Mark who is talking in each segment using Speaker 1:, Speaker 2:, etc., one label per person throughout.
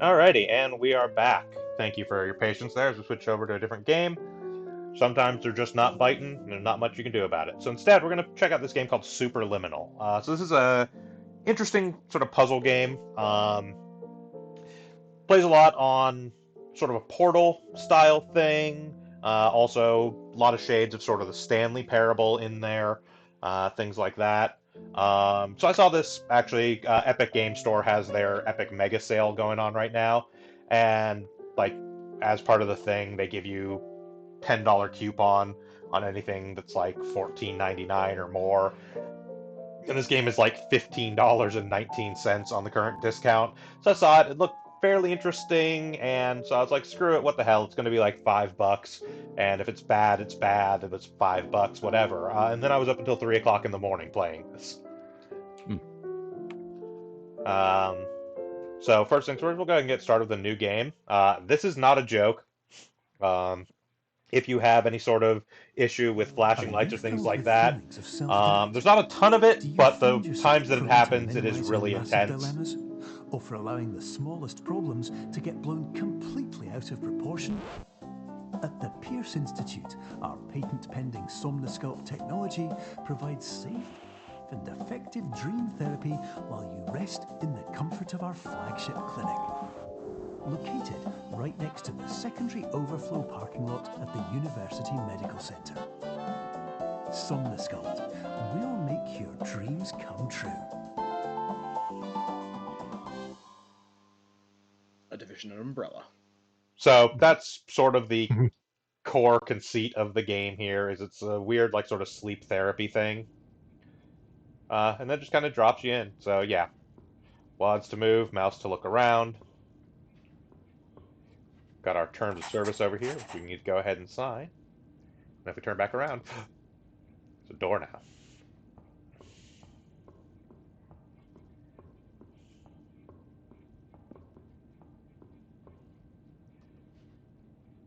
Speaker 1: Alrighty, and we are back. Thank you for your patience there as we switch over to a different game. Sometimes they're just not biting, and there's not much you can do about it. So instead, we're going to check out this game called Superliminal. So this is a interesting sort of puzzle game. Plays a lot on sort of a Portal style thing. Also, a lot of shades of sort of the Stanley Parable in there, things like that. So I saw this actually. Epic Game Store has their Epic Mega Sale going on right now, and like as part of the thing, they give you $10 coupon on anything that's like $14.99 or more. And this game is like $15.19 on the current discount. So I saw it. It looked fairly interesting, and so I was like, screw it, what the hell? It's going to be like $5, and if it's bad, it's bad. If it's $5, whatever. And then I was up until 3 o'clock in the morning playing this.
Speaker 2: Hmm.
Speaker 1: So first things first, we'll go ahead and get started with a new game. This is not a joke. If you have any sort of issue with flashing lights or things like that, there's not a ton of it, but the times that it happens, it is really intense.
Speaker 3: Dilemmas, or for allowing the smallest problems to get blown completely out of proportion? At the Pierce Institute, our patent-pending Somnosculpt technology provides safe and effective dream therapy while you rest in the comfort of our flagship clinic. Located right next to the secondary overflow parking lot at the University Medical Centre. Somnosculpt, we'll make your dreams come true.
Speaker 2: A division of Umbrella.
Speaker 1: So that's sort of the core conceit of the game here, is it's a weird, like, sort of sleep therapy thing. And then just kind of drops you in. So yeah, WASD to move, mouse to look around. Got our terms of service over here, which we need to go ahead and sign. And if we turn back around, it's a door now.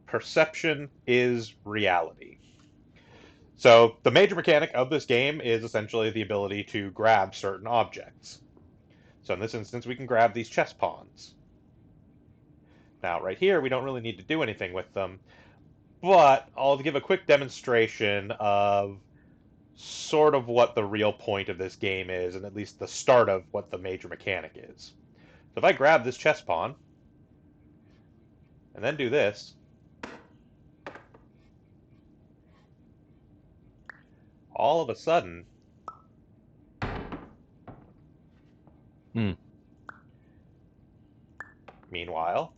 Speaker 1: Perception is reality. So the major mechanic of this game is essentially the ability to grab certain objects. So in this instance, we can grab these chess pawns. Now, right here, we don't really need to do anything with them, but I'll give a quick demonstration of sort of what the real point of this game is, and at least the start of what the major mechanic is. So if I grab this chess pawn, and then do this, all of a sudden, meanwhile,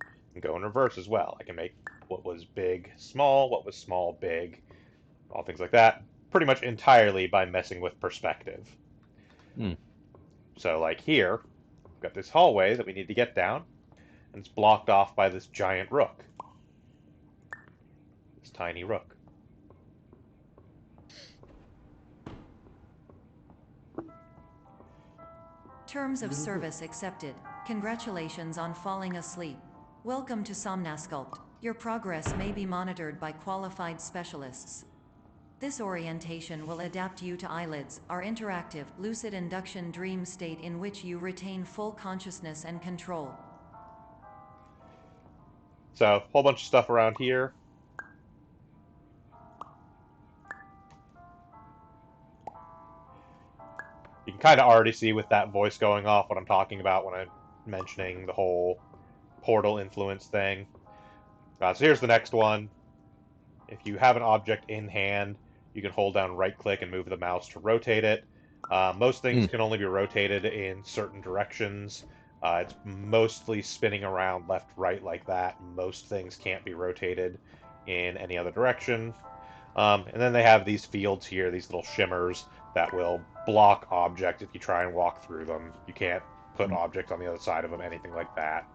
Speaker 1: I can go in reverse as well. I can make what was big small, what was small big, all things like that, pretty much entirely by messing with perspective. So like here, we've got this hallway that we need to get down, and it's blocked off by this giant rook. This tiny rook.
Speaker 4: Terms of service accepted. Congratulations on falling asleep. Welcome to Somnosculpt. Your progress may be monitored by qualified specialists. This orientation will adapt you to eyelids, our interactive, lucid induction dream state in which you retain full consciousness and control.
Speaker 1: So, a whole bunch of stuff around here. You can kind of already see with that voice going off what I'm talking about when I'm mentioning the whole portal influence thing. So here's the next one. If you have an object in hand, you can hold down right click and move the mouse to rotate it. Most things can only be rotated in certain directions. It's mostly spinning around left, right like that. Most things can't be rotated in any other direction. And then they have these fields here, these little shimmers that will block objects if you try and walk through them. You can't put objects on the other side of them, anything like that.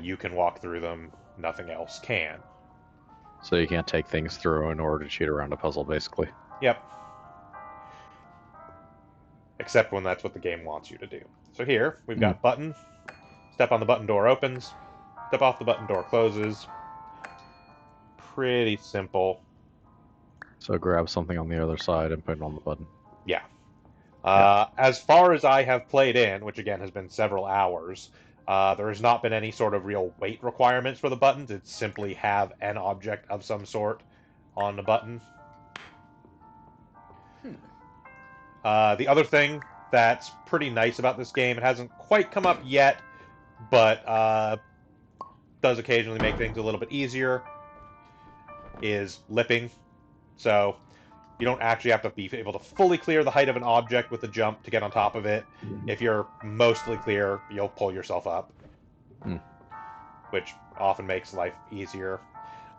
Speaker 1: You can walk through them, nothing else can.
Speaker 2: So you can't take things through in order to cheat around a puzzle, basically.
Speaker 1: Yep. Except when that's what the game wants you to do. So here, we've got button. Step on the button, door opens. Step off the button, door closes. Pretty simple.
Speaker 2: So grab something on the other side and put it on the button.
Speaker 1: Yeah. As far as I have played in, which again has been several hours, there has not been any sort of real weight requirements for the buttons. It's simply have an object of some sort on the button. The other thing that's pretty nice about this game, it hasn't quite come up yet, but does occasionally make things a little bit easier, is lipping. So you don't actually have to be able to fully clear the height of an object with a jump to get on top of it. If you're mostly clear, you'll pull yourself up, which often makes life easier.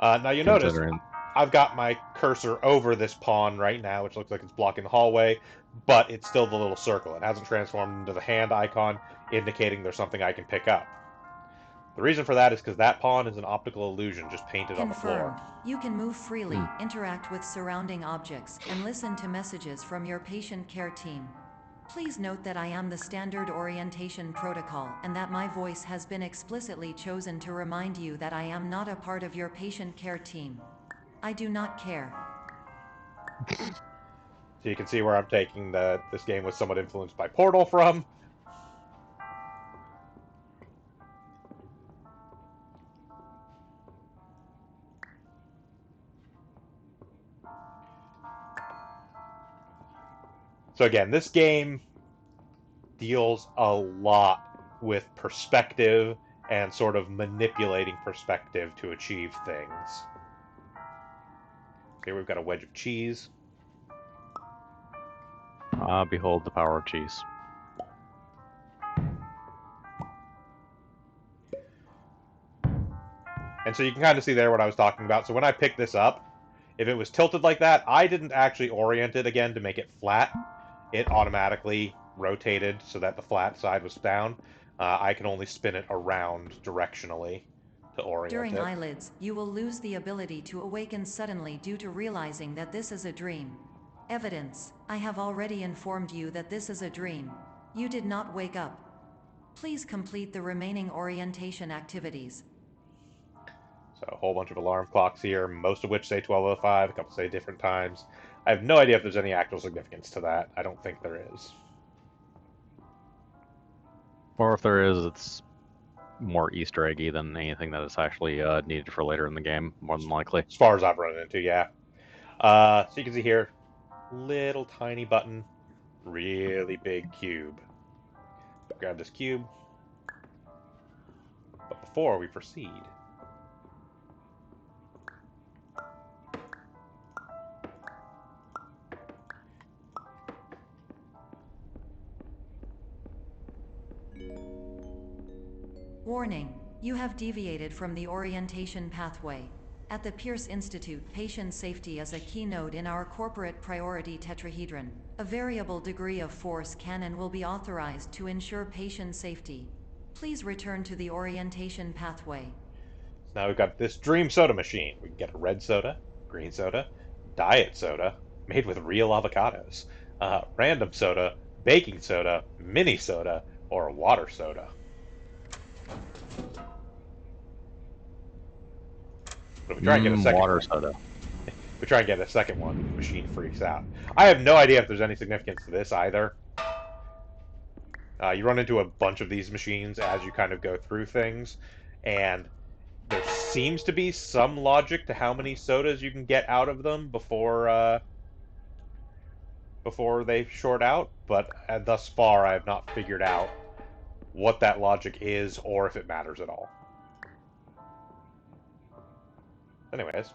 Speaker 1: Now you notice
Speaker 2: Considering.
Speaker 1: I've got my cursor over this pawn right now, which looks like it's blocking the hallway, but it's still the little circle. It hasn't transformed into the hand icon, indicating there's something I can pick up. The reason for that is because that pawn is an optical illusion just painted on the floor.
Speaker 4: Confirmed. You can move freely, interact with surrounding objects, and listen to messages from your patient care team. Please note that I am the standard orientation protocol and that my voice has been explicitly chosen to remind you that I am not a part of your patient care team. I do not care.
Speaker 1: So you can see where I'm taking this game was somewhat influenced by Portal from. So again, this game deals a lot with perspective and sort of manipulating perspective to achieve things. Here we've got a wedge of cheese.
Speaker 2: Behold the power of cheese.
Speaker 1: And so you can kind of see there what I was talking about. So when I picked this up, if it was tilted like that, I didn't actually orient it again to make it flat. It automatically rotated so that the flat side was down. I can only spin it around directionally to orient
Speaker 4: During
Speaker 1: it.
Speaker 4: eyelids, you will lose the ability to awaken suddenly due to realizing that this is a dream. Evidence: I have already informed you that this is a dream. You did not wake up. Please complete the remaining orientation activities.
Speaker 1: So a whole bunch of alarm clocks here, most of which say 12:05, a couple say different times. I have no idea if there's any actual significance to that. I don't think there is.
Speaker 2: Or if there is, it's more Easter eggy than anything that is actually needed for later in the game, more than likely.
Speaker 1: As far as I've run into, yeah. So you can see here, little tiny button, really big cube. Grab this cube. But before we proceed,
Speaker 4: Warning: you have deviated from the orientation pathway. At the Pierce Institute, patient safety is a keynote in our corporate priority tetrahedron. A variable degree of force can and will be authorized to ensure patient safety. Please return to the orientation pathway.
Speaker 1: so now we've got this dream soda machine. We can get a red soda, green soda, diet soda, made with real avocados, random soda, baking soda, mini soda, or a water soda. But if we try and get a second
Speaker 2: Water
Speaker 1: one,
Speaker 2: soda.
Speaker 1: we try and get a second one, the machine freaks out. I have no idea if there's any significance to this either. You run into a bunch of these machines as you kind of go through things, and there seems to be some logic to how many sodas you can get out of them before they short out, but thus far I have not figured out what that logic is or if it matters at all. Anyways.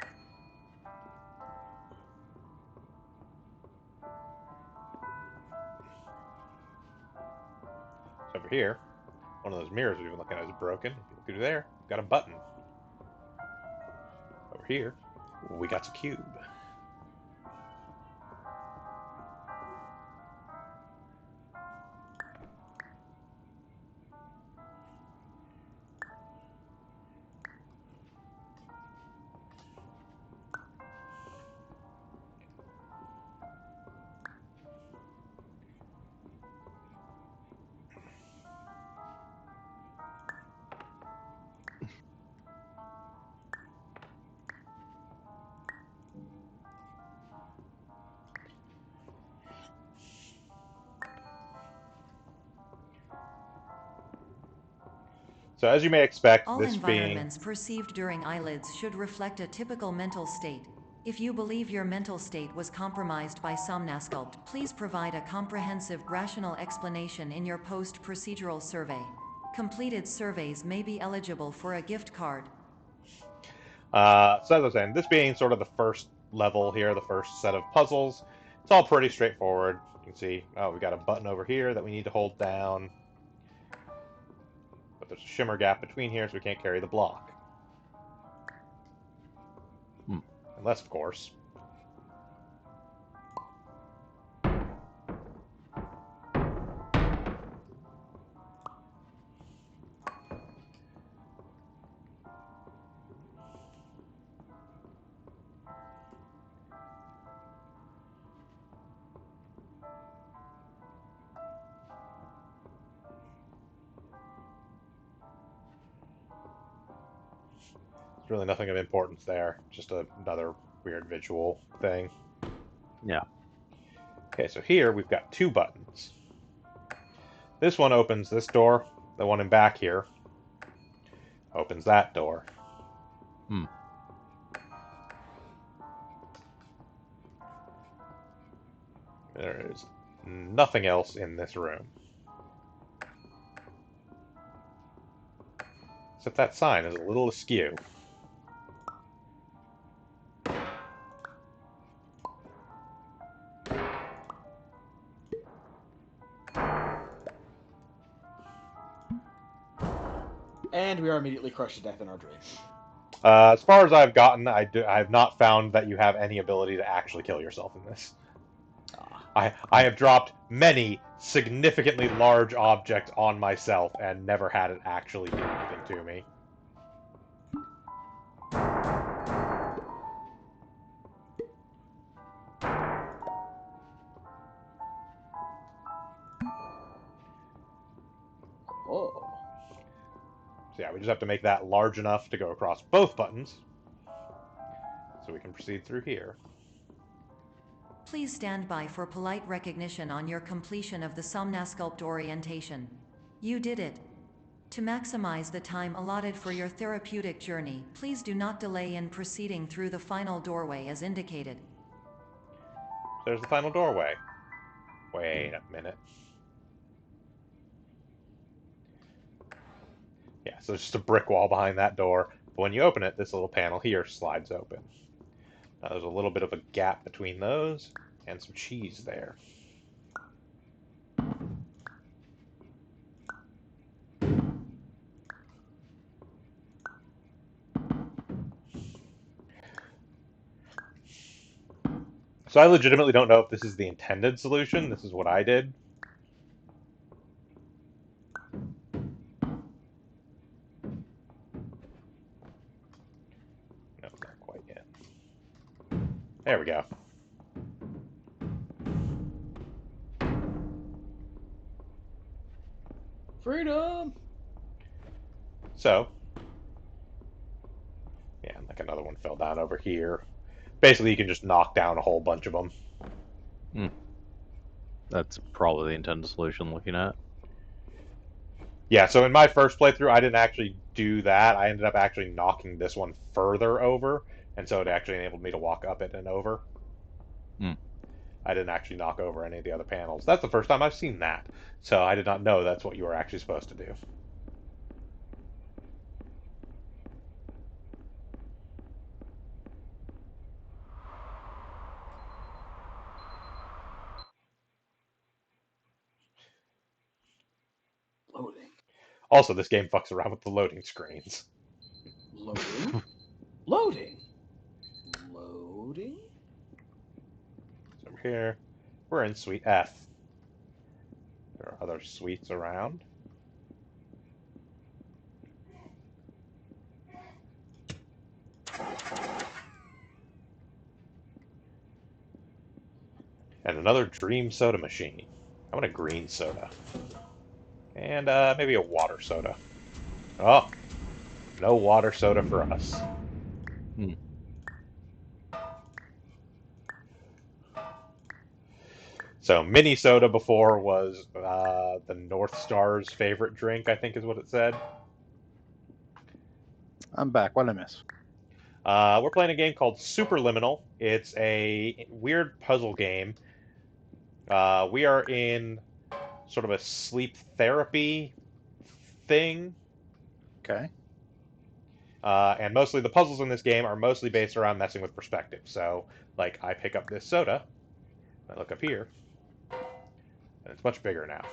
Speaker 1: So over here, one of those mirrors we've been looking at is broken. If you look through there, we've got a button. Over here, we got a cube. So as you may expect,
Speaker 4: All
Speaker 1: this being...
Speaker 4: environments perceived during eyelids should reflect a typical mental state. If you believe your mental state was compromised by Somnasculpt, please provide a comprehensive, rational explanation in your post-procedural survey. Completed surveys may be eligible for a gift card.
Speaker 1: So as I was saying, this being sort of the first level here, the first set of puzzles, it's all pretty straightforward. You can see, oh, we got a button over here that we need to hold down. But there's a shimmer gap between here, so we can't carry the block. Unless, of course... There's really nothing of importance there. Just another weird visual thing.
Speaker 2: Yeah.
Speaker 1: Okay, so here we've got two buttons. This one opens this door. The one in back here opens that door. There is nothing else in this room. Except that sign is a little askew.
Speaker 5: And we are immediately crushed to death in our dream.
Speaker 1: As far as I've gotten, I have not found that you have any ability to actually kill yourself in this. I have dropped many significantly large objects on myself and never had it actually do anything to me.
Speaker 5: Oh.
Speaker 1: So yeah, we just have to make that large enough to go across both buttons. So we can proceed through here.
Speaker 4: Please stand by for polite recognition on your completion of the Somnasculpt orientation. You did it. To maximize the time allotted for your therapeutic journey, please do not delay in proceeding through the final doorway as indicated.
Speaker 1: There's the final doorway. Wait a minute. Yeah, so there's just a brick wall behind that door. But when you open it, this little panel here slides open. Now there's a little bit of a gap between those, and some cheese there. So I legitimately don't know if this is the intended solution. This is what I did. No, not quite yet. There we go.
Speaker 5: Freedom!
Speaker 1: So, yeah, like another one fell down over here. Basically, you can just knock down a whole bunch of them.
Speaker 2: That's probably the intended solution looking at.
Speaker 1: Yeah, so in my first playthrough, I didn't actually do that. I ended up actually knocking this one further over, and so it actually enabled me to walk up it and over. I didn't actually knock over any of the other panels. That's the first time I've seen that, so I did not know that's what you were actually supposed to do.
Speaker 5: Loading.
Speaker 1: Also, this game fucks around with the loading screens.
Speaker 5: Loading? Loading? Loading?
Speaker 1: So over here, we're in Suite F. There are other suites around. And another dream soda machine. I want a green soda. And maybe a water soda. Oh, no water soda for us. So mini soda before was the North Star's favorite drink, I think is what it said.
Speaker 6: I'm back. What did I miss?
Speaker 1: We're playing a game called Superliminal. It's a weird puzzle game. We are in sort of a sleep therapy thing.
Speaker 6: Okay.
Speaker 1: And mostly the puzzles in this game are mostly based around messing with perspective. So, like, I pick up this soda, I look up here, and it's much bigger now.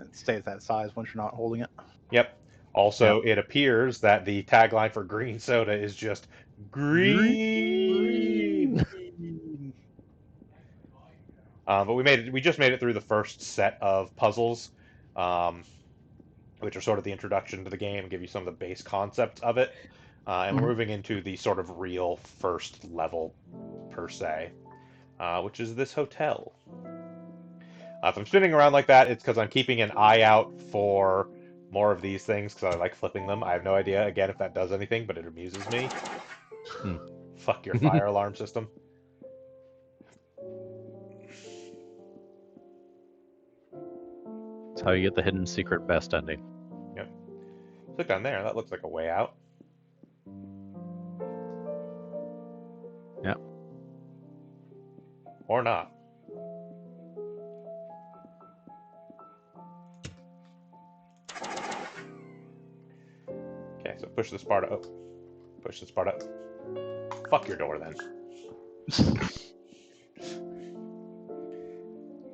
Speaker 6: It stays that size once you're not holding it.
Speaker 1: Yep. Also, it appears that the tagline for green soda is just green. But we just made it through the first set of puzzles, um, which are sort of the introduction to the game, give you some of the base concepts of it. And we're moving into the sort of real first level, per se, which is this hotel. If I'm spinning around like that, it's because I'm keeping an eye out for more of these things, because I like flipping them. I have no idea, again, if that does anything, but it amuses me. Fuck your fire alarm system.
Speaker 2: That's how you get the hidden secret best ending.
Speaker 1: Yep. Look down there. That looks like a way out.
Speaker 2: Yep.
Speaker 1: Or not. Okay, so push this part up. Push this part up. Fuck your door then.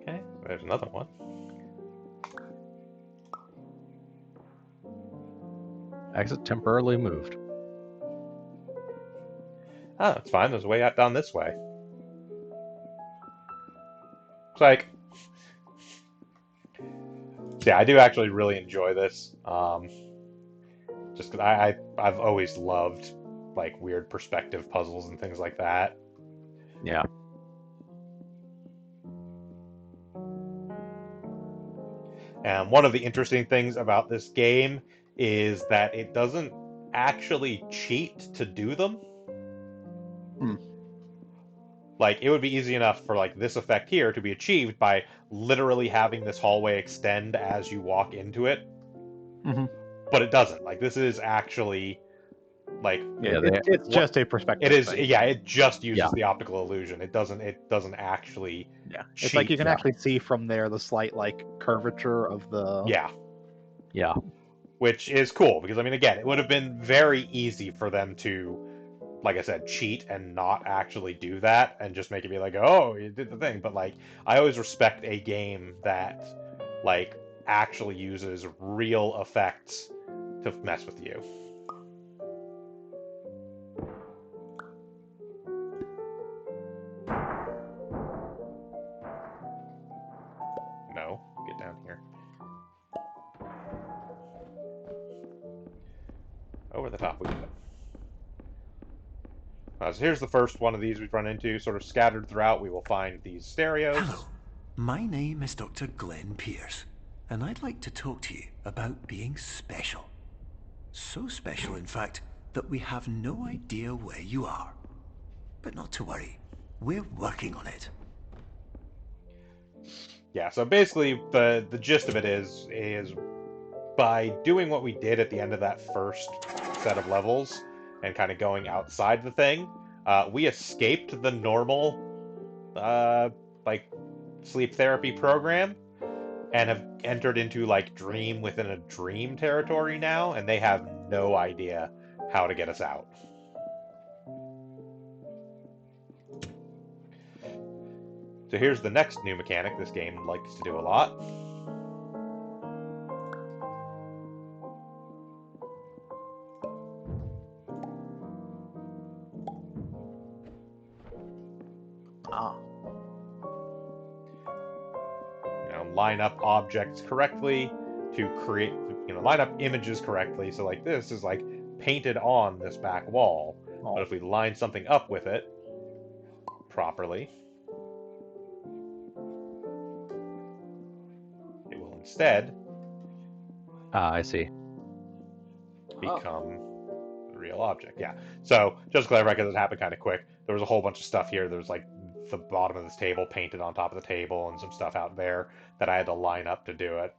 Speaker 1: Okay, there's another one.
Speaker 2: Exit temporarily moved.
Speaker 1: Oh, it's fine. There's a way out down this way. It's like, yeah, I do actually really enjoy this. Just because I've always loved like weird perspective puzzles and things like that.
Speaker 2: Yeah.
Speaker 1: And one of the interesting things about this game is that it doesn't actually cheat to do them. Like, it would be easy enough for like this effect here to be achieved by literally having this hallway extend as you walk into it. But it doesn't. Like, this is actually like
Speaker 6: it's just a perspective.
Speaker 1: It is,
Speaker 6: thing.
Speaker 1: yeah. It just uses the optical illusion. It doesn't actually.
Speaker 6: Yeah, it's like you can actually see from there the slight like curvature of the.
Speaker 2: Yeah.
Speaker 1: Which is cool because I mean, again, it would have been very easy for them to, like I said, cheat and not actually do that and just make it be like, oh, you did the thing. But like, I always respect a game that like actually uses real effects to mess with you. No, get down here. Over the top we go. So here's the first one of these we've run into. Sort of scattered throughout, we will find these stereos.
Speaker 3: Hello, my name is Dr. Glenn Pierce, and I'd like to talk to you about being special. So special, in fact, that we have no idea where you are. But not to worry, we're working on it.
Speaker 1: Yeah, so basically the gist of it is by doing what we did at the end of that first set of levels and kind of going outside the thing, we escaped the normal like sleep therapy program and have entered into like dream within a dream territory now, and they have no idea how to get us out. So here's the next new mechanic this game likes to do a lot. Line up objects correctly to create, line up images correctly. So like this is like painted on this back wall. But if we line something up with it properly, it will instead
Speaker 2: I see.
Speaker 1: become the real object. Yeah. So just to clarify, because it happened kind of quick, there was a whole bunch of stuff here. There's like the bottom of this table painted on top of the table and some stuff out there that I had to line up to do it.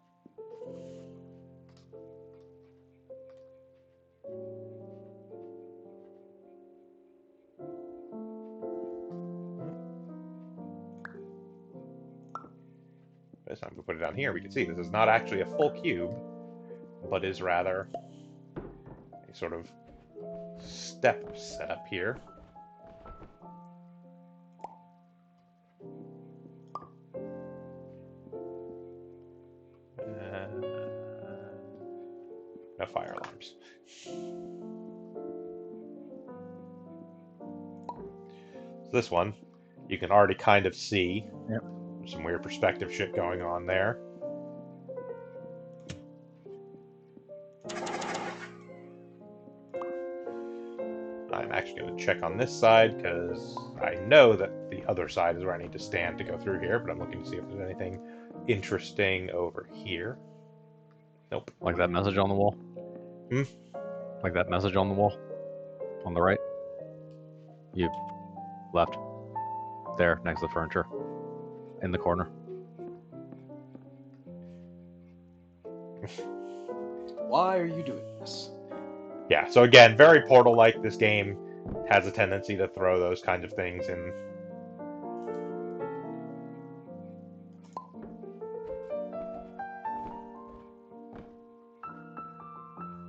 Speaker 1: This time we put it down here. We can see this is not actually a full cube, but is rather a sort of step setup here. No fire alarms. So this one, you can already kind of see some weird perspective shit going on there. I'm actually going to check on this side because I know that the other side is where I need to stand to go through here, but I'm looking to see if there's anything interesting over here. Nope.
Speaker 2: Like that message on the wall?
Speaker 1: Hmm?
Speaker 2: Like that message on the wall? On the right? You left. There, next to the furniture. In the corner.
Speaker 5: Why are you doing this?
Speaker 1: Yeah, so again, very Portal-like. This game has a tendency to throw those kinds of things in.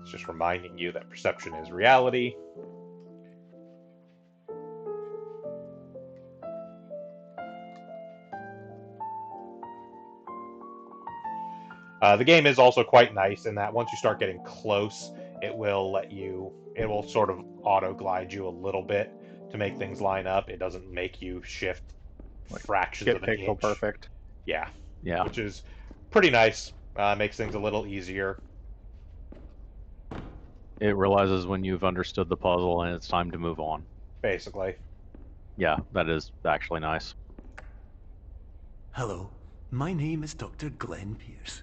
Speaker 1: It's just reminding you that perception is reality. The game is also quite nice in that once you start getting close, it will sort of auto-glide you a little bit to make things line up. It doesn't make you shift fractions
Speaker 6: Get
Speaker 1: of an
Speaker 6: pixel
Speaker 1: inch.
Speaker 6: perfect.
Speaker 1: Yeah,
Speaker 2: Yeah.
Speaker 1: which is pretty nice. Makes things a little easier.
Speaker 2: It realizes when you've understood the puzzle and it's time to move on.
Speaker 1: Basically.
Speaker 2: Yeah, that is actually nice.
Speaker 3: Hello, my name is Dr. Glenn Pierce,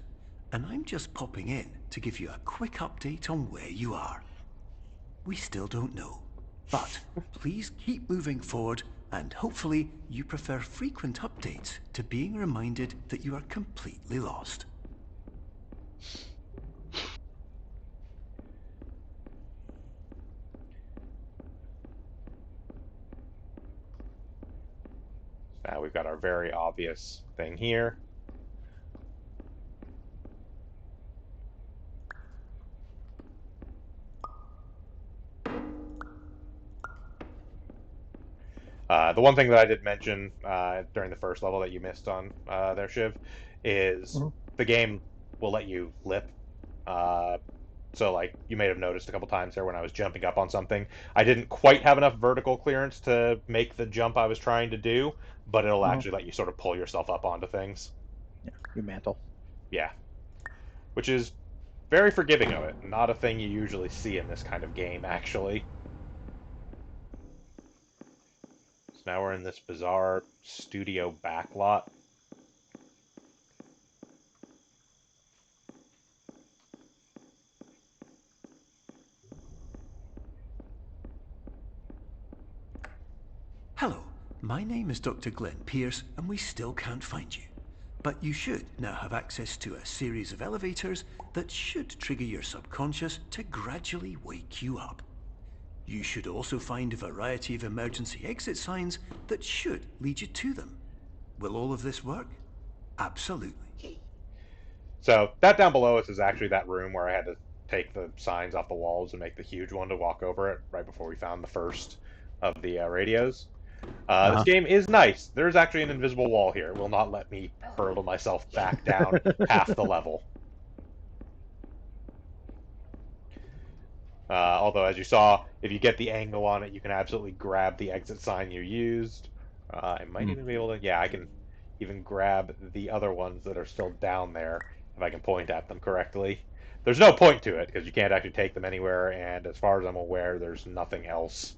Speaker 3: and I'm just popping in to give you a quick update on where you are. We still don't know, but please keep moving forward, and hopefully you prefer frequent updates to being reminded that you are completely lost.
Speaker 1: Now we've got our very obvious thing here. The one thing that I did mention during the first level that you missed on there, Shiv, is the game will let you lip. So, like, you may have noticed a couple times there when I was jumping up on something. I didn't quite have enough vertical clearance to make the jump I was trying to do, but it'll actually let you sort of pull yourself up onto things.
Speaker 6: Yeah, you mantle.
Speaker 1: Yeah. Which is very forgiving of it. Not a thing you usually see in this kind of game, actually. So now we're in this bizarre studio backlot.
Speaker 3: Hello, my name is Dr. Glenn Pierce, and we still can't find you. But you should now have access to a series of elevators that should trigger your subconscious to gradually wake you up. You should also find a variety of emergency exit signs that should lead you to them. Will all of this work? Absolutely.
Speaker 1: So that down below us is actually that room where I had to take the signs off the walls and make the huge one to walk over it right before we found the first of the radios. This game is nice. There's actually an invisible wall here. It will not let me hurtle myself back down half the level. Although, as you saw, if you get the angle on it, you can absolutely grab the exit sign you used. I might even be able to... Yeah, I can even grab the other ones that are still down there if I can point at them correctly. There's no point to it, because you can't actually take them anywhere, and as far as I'm aware, there's nothing else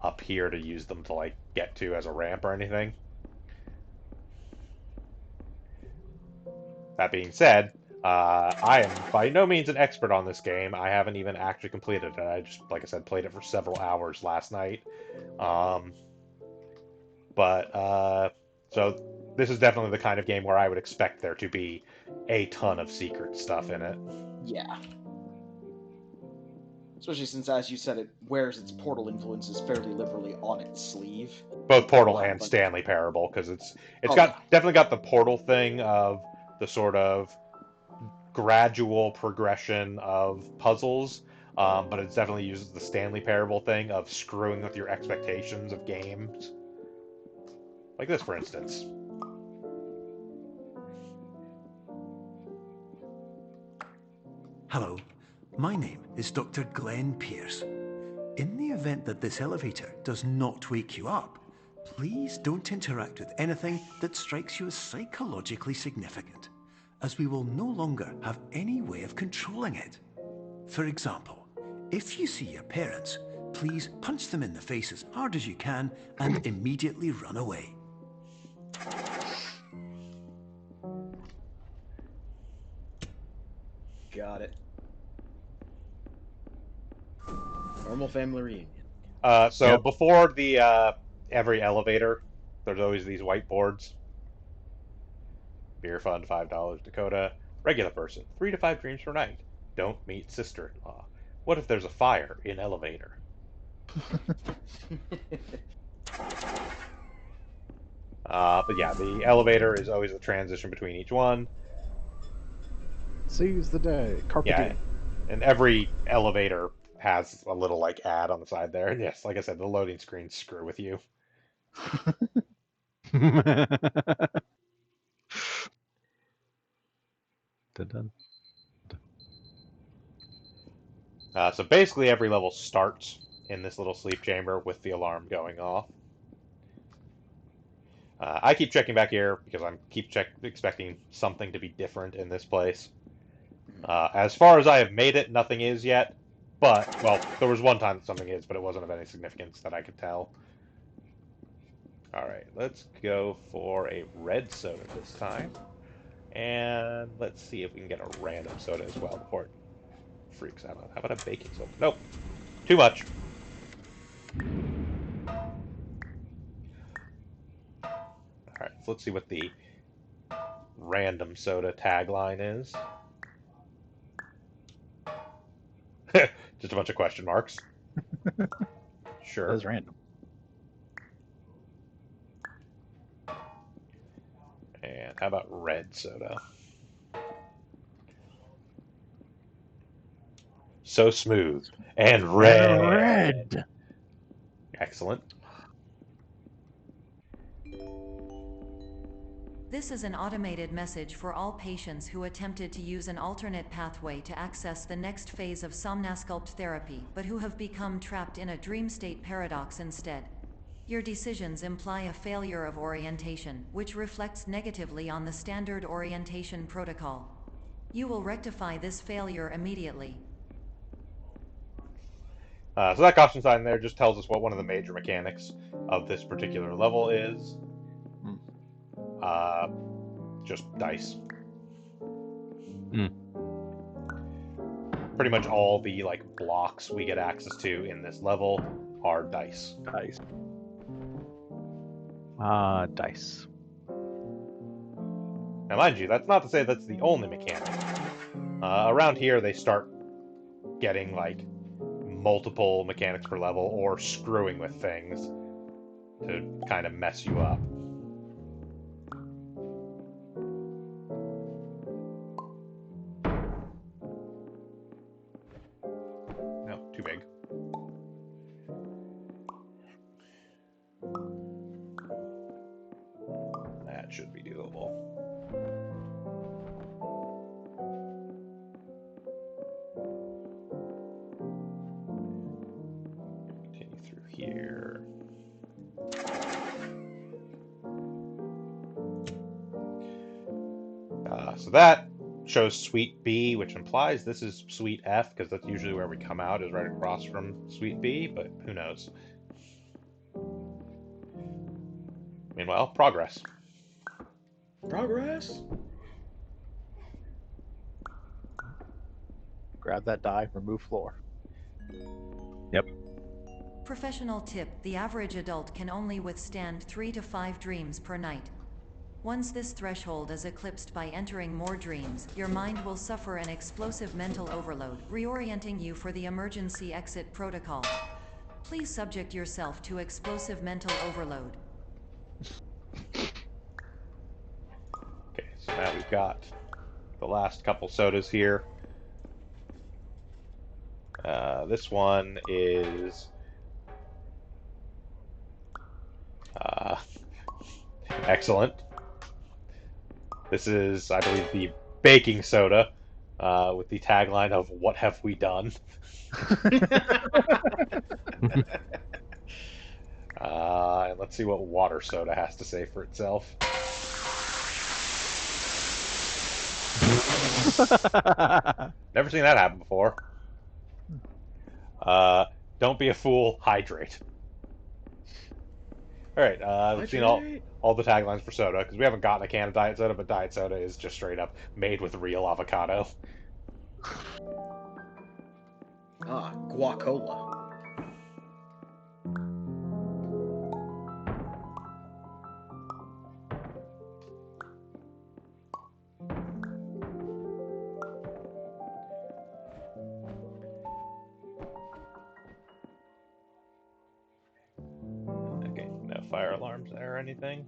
Speaker 1: up here to use them to, like, get to as a ramp or anything. That being said, I am by no means an expert on this game. I haven't even actually completed it. I just, like I said, played it for several hours last night. So this is definitely the kind of game where I would expect there to be a ton of secret stuff in it.
Speaker 5: Yeah. Especially since, as you said, it wears its Portal influences fairly liberally on its sleeve.
Speaker 1: Both Portal and Stanley Parable, because it's definitely got the Portal thing of the sort of gradual progression of puzzles, but it definitely uses the Stanley Parable thing of screwing with your expectations of games. Like this, for instance.
Speaker 3: Hello, my name is Dr. Glenn Pierce. In the event that this elevator does not wake you up, please don't interact with anything that strikes you as psychologically significant, as we will no longer have any way of controlling it. For example, if you see your parents, please punch them in the face as hard as you can and immediately run away.
Speaker 5: Got it. Normal family reunion.
Speaker 1: So
Speaker 2: Yep.
Speaker 1: before the every elevator, there's always these whiteboards. Beer fund, $5. Dakota. Regular person, 3 to 5 dreams per night. Don't meet sister-in-law. What if there's a fire in elevator? But yeah, the elevator is always the transition between each one.
Speaker 6: Seize the day. Carpe
Speaker 1: Yeah,
Speaker 6: diem.
Speaker 1: and every elevator has a little like ad on the side there. And yes, like I said, the loading screens screw with you.
Speaker 2: Dun-dun.
Speaker 1: So basically, every level starts in this little sleep chamber with the alarm going off. I keep checking back here because I'm expecting something to be different in this place. As far as I have made it, nothing is yet. But, well, there was one time that something is, but it wasn't of any significance that I could tell. Alright, let's go for a red soda this time. And let's see if we can get a random soda as well before it freaks out. How about a baking soda? Nope. Too much. Alright, so let's see what the random soda tagline is. Just a bunch of question marks. Sure.
Speaker 6: That is random.
Speaker 1: And how about red soda? So smooth. And red.
Speaker 6: Red.
Speaker 1: Excellent.
Speaker 4: This is an automated message for all patients who attempted to use an alternate pathway to access the next phase of Somnasculpt therapy, but who have become trapped in a dream state paradox instead. Your decisions imply a failure of orientation, which reflects negatively on the standard orientation protocol. You will rectify this failure immediately.
Speaker 1: So that caution sign there just tells us what one of the major mechanics of this particular level is. Just dice. Pretty much all the blocks we get access to in this level are dice.
Speaker 6: Nice.
Speaker 2: Dice.
Speaker 1: Now, mind you, that's not to say that's the only mechanic. Around here, they start getting multiple mechanics per level or screwing with things to kind of mess you up. No, too big. That should be doable. Continue through here. So that shows Suite B, which implies this is Suite F, because that's usually where we come out, is right across from Suite B, but who knows. Meanwhile, progress.
Speaker 5: Progress?
Speaker 6: Grab that die, remove floor.
Speaker 2: Yep.
Speaker 4: Professional tip: the average adult can only withstand 3 to 5 dreams per night. Once this threshold is eclipsed by entering more dreams, your mind will suffer an explosive mental overload, reorienting you for the emergency exit protocol. Please subject yourself to explosive mental overload.
Speaker 1: Okay, so Now we've got the last couple sodas here. This one is excellent. This is, I believe, the baking soda with the tagline of "What have we done?" And let's see what water soda has to say for itself. Never seen that happen before. Don't be a fool, hydrate. All right, we've seen all the taglines for soda because we haven't gotten a can of diet soda, but diet soda is just straight up made with real avocado.
Speaker 5: Ah, guacola.
Speaker 1: Okay, no fire alarms there or anything.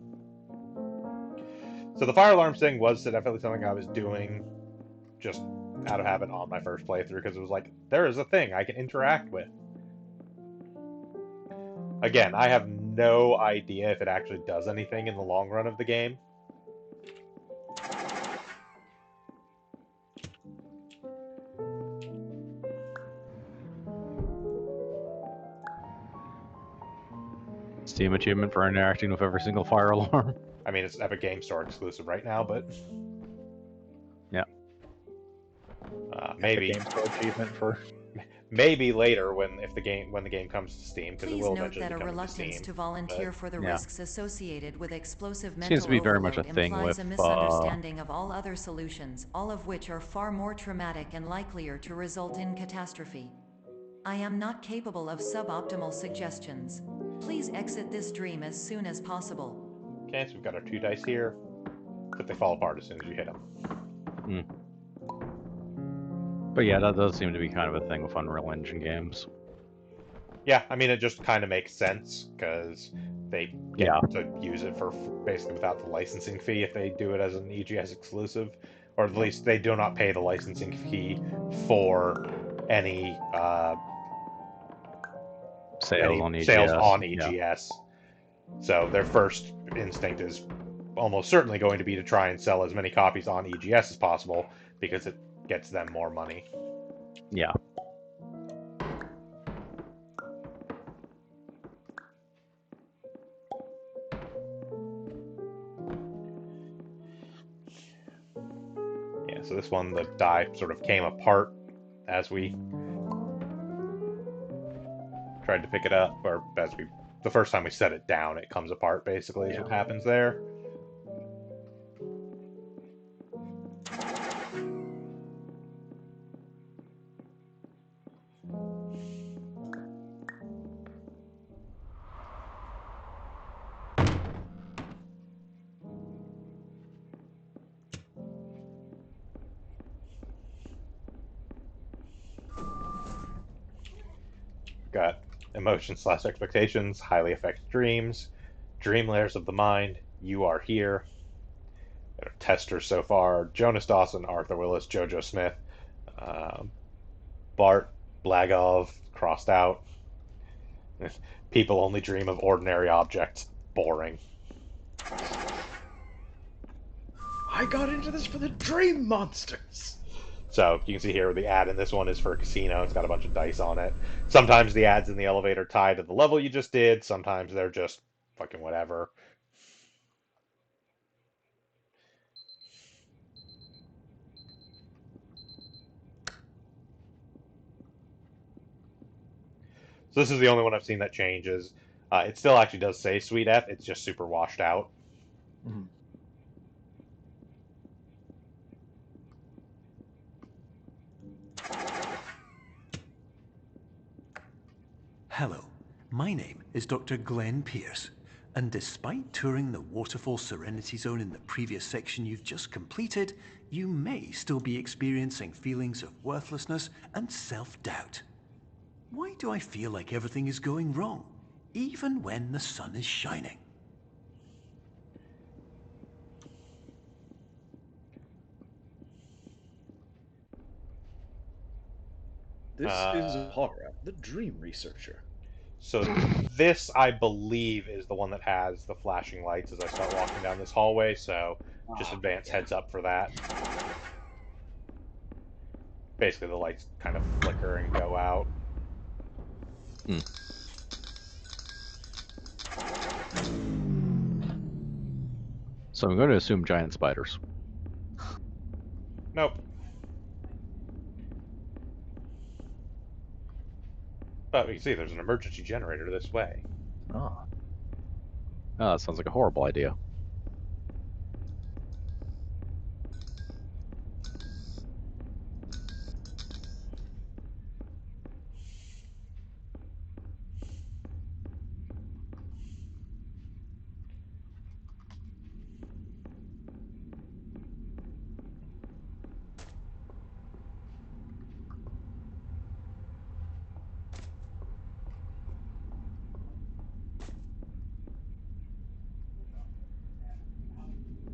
Speaker 1: So the fire alarms thing was definitely something I was doing just out of habit on my first playthrough because it was like, there is a thing I can interact with. Again, I have no idea if it actually does anything in the long run of the game.
Speaker 2: Steam achievement for interacting with every single fire alarm.
Speaker 1: I mean, it's Epic Game Store exclusive right now, but
Speaker 2: Yeah.
Speaker 1: maybe
Speaker 6: Game Store achievement for.
Speaker 1: maybe later when the game comes to Steam, because it
Speaker 4: Please
Speaker 1: will
Speaker 4: note
Speaker 1: eventually
Speaker 4: that
Speaker 1: be
Speaker 4: a
Speaker 1: coming to
Speaker 4: reluctance
Speaker 1: Steam.
Speaker 4: to volunteer for the
Speaker 2: Yeah.
Speaker 4: risks associated with explosive mental
Speaker 2: Seems to be very much a
Speaker 4: overload
Speaker 2: thing
Speaker 4: implies
Speaker 2: with,
Speaker 4: a misunderstanding of all other solutions, all of which are far more traumatic and likelier to result in catastrophe. I am not capable of suboptimal suggestions. Please exit this dream as soon as possible.
Speaker 1: Okay, so we've got our 2 dice here, but they fall apart as soon as you hit them.
Speaker 2: But yeah, that does seem to be kind of a thing with Unreal Engine games.
Speaker 1: Yeah, I mean, it just kind of makes sense because they get
Speaker 2: Yeah.
Speaker 1: to use it for basically without the licensing fee if they do it as an EGS exclusive, or at least they do not pay the licensing fee for any
Speaker 2: Sales on EGS.
Speaker 1: sales on
Speaker 2: Yeah.
Speaker 1: EGS. So their first instinct is almost certainly going to be to try and sell as many copies on EGS as possible because it gets them more money.
Speaker 2: Yeah.
Speaker 1: Yeah, so this one, the die sort of came apart as we tried to pick it up, or the first time we set it down, it comes apart, basically, is what happens there. Got emotions/expectations, highly affect dreams, dream layers of the mind, you are here. Got our testers so far: Jonas Dawson, Arthur Willis, Jojo Smith, Bart, Blagov, crossed out. People only dream of ordinary objects. Boring.
Speaker 5: I got into this for the dream monsters.
Speaker 1: So you can see here the ad in this one is for a casino. It's got a bunch of dice on it. Sometimes the ads in the elevator tie to the level you just did. Sometimes they're just fucking whatever. So this is the only one I've seen that changes. It still actually does say Sweet F. It's just super washed out.
Speaker 6: Mm-hmm.
Speaker 3: Hello, my name is Dr. Glenn Pierce, and despite touring the Waterfall Serenity Zone in the previous section you've just completed, you may still be experiencing feelings of worthlessness and self-doubt. Why do I feel like everything is going wrong, even when the sun is shining?
Speaker 5: This is
Speaker 1: Uh,
Speaker 5: Hara, the dream researcher.
Speaker 1: So this, I believe, is the one that has the flashing lights as I start walking down this hallway, so just advance
Speaker 5: Yeah.
Speaker 1: heads up for that. Basically, the lights kind of flicker and go out.
Speaker 2: So I'm going to assume giant spiders.
Speaker 1: Nope. But we can see there's an emergency generator this way.
Speaker 6: Oh.
Speaker 2: Oh, that sounds like a horrible idea.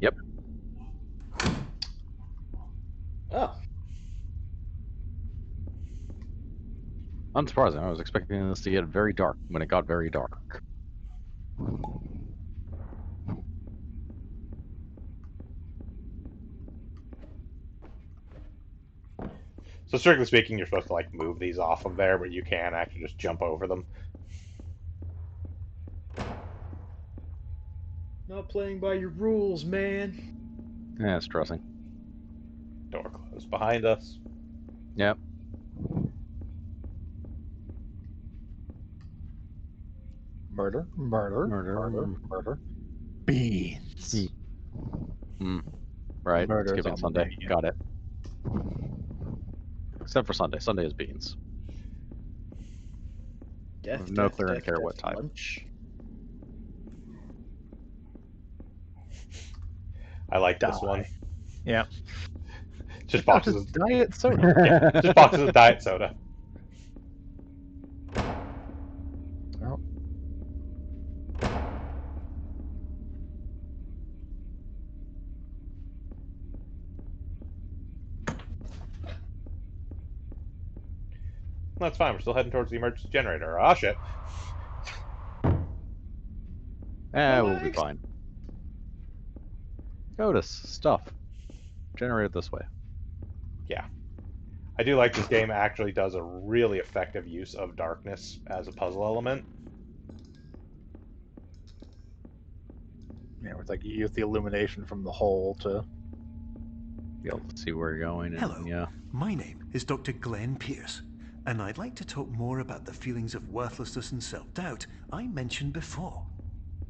Speaker 2: Yep.
Speaker 5: Oh,
Speaker 2: Unsurprising. I was expecting this to get very dark when it got very dark.
Speaker 1: So strictly speaking, you're supposed to like move these off of there, but you can actually just jump over them.
Speaker 5: not playing by your rules, man.
Speaker 2: Yeah, it's stressing.
Speaker 1: Door closed behind us.
Speaker 2: Yep.
Speaker 6: Murder, murder,
Speaker 2: Murder.
Speaker 6: murder, murder. Beans.
Speaker 2: Right.
Speaker 6: Murder's
Speaker 2: Skipping
Speaker 6: on the
Speaker 2: Sunday.
Speaker 6: menu.
Speaker 2: Got it. Except for Sunday. Sunday is beans.
Speaker 5: Death,
Speaker 2: No
Speaker 5: death,
Speaker 2: clear
Speaker 5: death,
Speaker 2: indicator
Speaker 5: death,
Speaker 2: what type.
Speaker 5: lunch.
Speaker 1: I like this one.
Speaker 6: Yeah.
Speaker 1: Just boxes of
Speaker 6: diet soda.
Speaker 1: yeah, just boxes of diet soda.
Speaker 6: Oh.
Speaker 1: That's fine. We're still heading towards the emergency generator. Ah, shit.
Speaker 2: We'll be
Speaker 5: Legs.
Speaker 2: fine. Notice stuff. Generated this way.
Speaker 1: Yeah. I do like this game actually does a really effective use of darkness as a puzzle element.
Speaker 6: Yeah, it's like you use the illumination from the hole to.
Speaker 2: Be able to see where you're going. And,
Speaker 3: Hello,
Speaker 2: yeah.
Speaker 3: my name is Dr. Glenn Pierce, and I'd like to talk more about the feelings of worthlessness and self-doubt I mentioned before.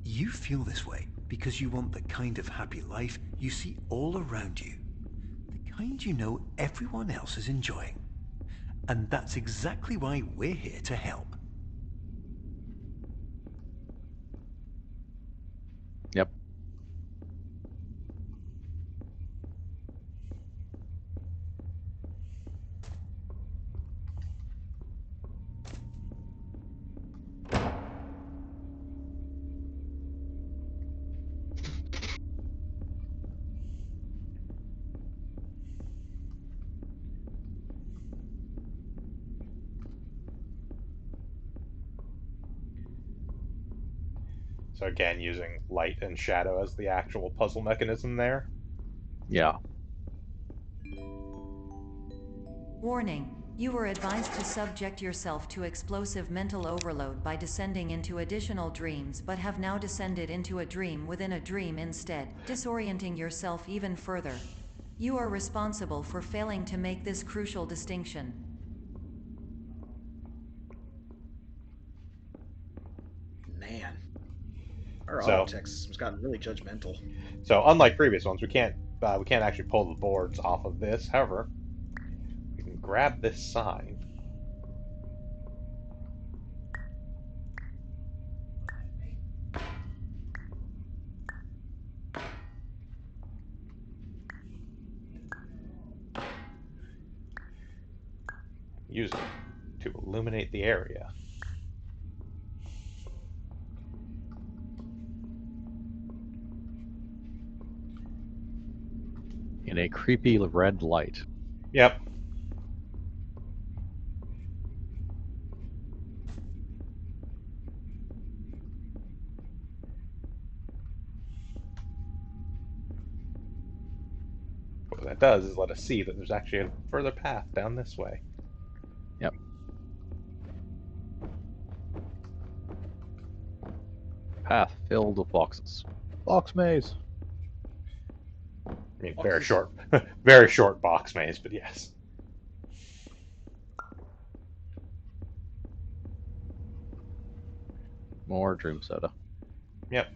Speaker 3: You feel this way because you want the kind of happy life you see all around you, the kind you know everyone else is enjoying. And that's exactly why we're here to help.
Speaker 2: Yep.
Speaker 1: So again, using light and shadow as the actual puzzle mechanism there.
Speaker 2: Yeah.
Speaker 4: Warning. You were advised to subject yourself to explosive mental overload by descending into additional dreams, but have now descended into a dream within a dream instead, disorienting yourself even further. You are responsible for failing to make this crucial distinction.
Speaker 5: Man. Our
Speaker 1: So-
Speaker 5: auto text system's gotten really judgmental.
Speaker 1: So unlike previous ones, we can't actually pull the boards off of this. However, we can grab this sign. Use it to illuminate the area.
Speaker 2: In a creepy red light.
Speaker 1: Yep. What that does is let us see that there's actually a further path down this way.
Speaker 2: Yep. Path filled with boxes.
Speaker 6: Box maze.
Speaker 1: I mean,
Speaker 5: Boxes.
Speaker 1: very short, very short box maze, but yes.
Speaker 2: More dream soda.
Speaker 1: Yep.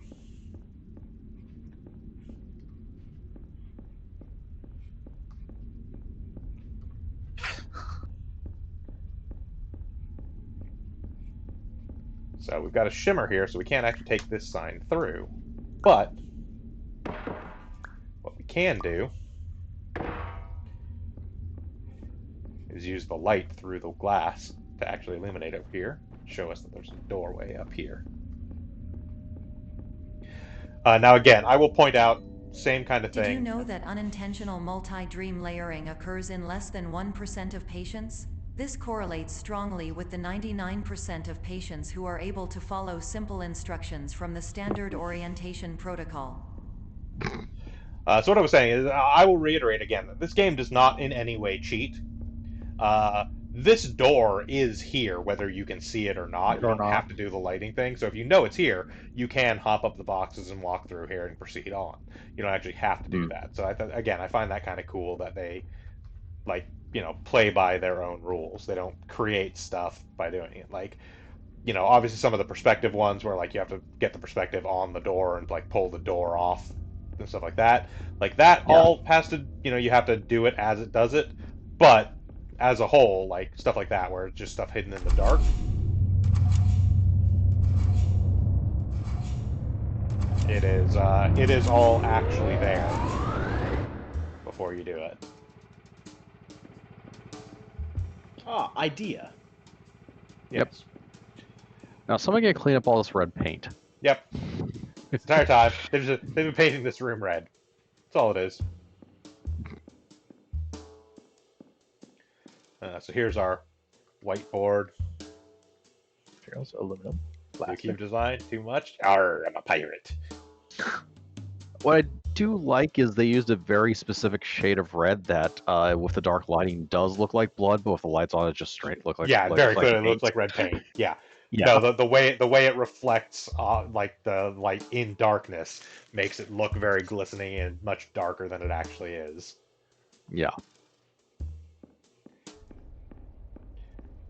Speaker 1: So we've got a shimmer here, so we can't actually take this sign through. But what we can do is use the light through the glass to actually illuminate over here, show us that there's a doorway up here. Now again, I will point out, same kind of thing.
Speaker 4: Did you know that unintentional multi-dream layering occurs in less than 1% of patients? This correlates strongly with the 99% of patients who are able to follow simple instructions from the standard orientation protocol.
Speaker 1: So what I was saying is, I will reiterate again that this game does not in any way cheat. This door is here, whether you can see it or not. You don't have to do the lighting thing. So if you know it's here, you can hop up the boxes and walk through here and proceed on. You don't actually have to do that. So again, I find that kind of cool that they, like, play by their own rules. They don't create stuff by doing it. Like, obviously some of the perspective ones where, like, you have to get the perspective on the door and, like, pull the door off and stuff like that. Like, that all has to, you have to do it as it does it. But as a whole, like, stuff like that where it's just stuff hidden in the dark, it is all actually there before you do it.
Speaker 5: Ah, idea.
Speaker 2: Yep. Now someone can clean up all this red paint.
Speaker 1: Yep. This entire time, they've been painting this room red. That's all it is. So here's our whiteboard.
Speaker 6: Here's aluminum.
Speaker 1: Too
Speaker 6: Plastic.
Speaker 1: cube design, too much. Arr, I'm a pirate.
Speaker 2: What I do like is they used a very specific shade of red that, with the dark lighting, does look like blood, but with the lights on, it just straight look like
Speaker 1: Very clearly
Speaker 2: paint.
Speaker 1: looks like red paint. Yeah.
Speaker 2: Yeah.
Speaker 1: No, the way it reflects, like the light in darkness, makes it look very glistening and much darker than it actually is.
Speaker 2: Yeah.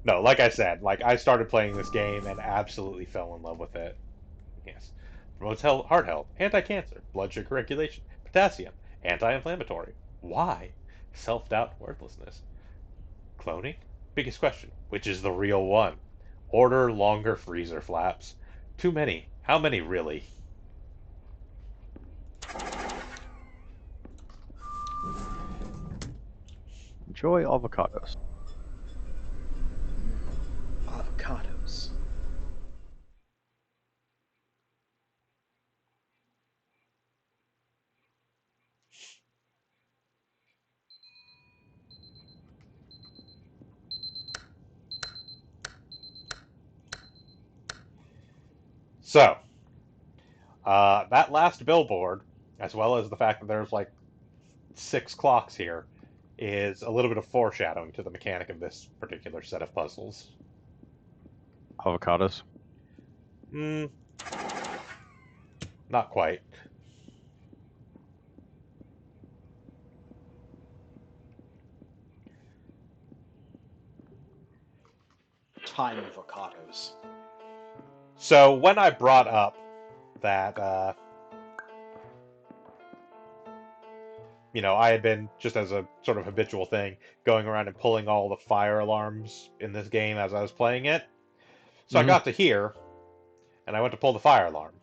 Speaker 1: No, like I said, like, I started playing this game and absolutely fell in love with it. Yes. Promotes heart health, anti-cancer, blood sugar regulation, potassium, anti-inflammatory. Why? Self-doubt, worthlessness. Cloning? Biggest question. Which is the real one? Order longer freezer flaps. Too many. How many, really?
Speaker 2: Enjoy avocados.
Speaker 5: Avocados.
Speaker 1: So, that last billboard, as well as the fact that there's like 6 clocks here, is a little bit of foreshadowing to the mechanic of this particular set of puzzles.
Speaker 2: Avocados.
Speaker 1: Not quite.
Speaker 5: Time avocados.
Speaker 1: So when I brought up that, I had been, just as a sort of habitual thing, going around and pulling all the fire alarms in this game as I was playing it. So I got to here, and I went to pull the fire alarm.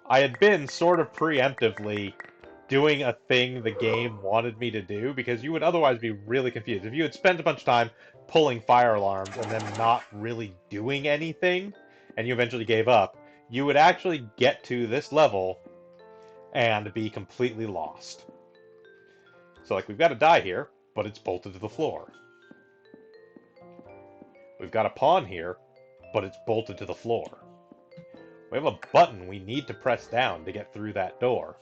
Speaker 1: I had been sort of preemptively doing a thing the game wanted me to do, because you would otherwise be really confused. If you had spent a bunch of time pulling fire alarms and then not really doing anything, and you eventually gave up, you would actually get to this level and be completely lost. So, like, we've got a die here, but it's bolted to the floor. We've got a pawn here, but it's bolted to the floor. We have a button we need to press down to get through that door.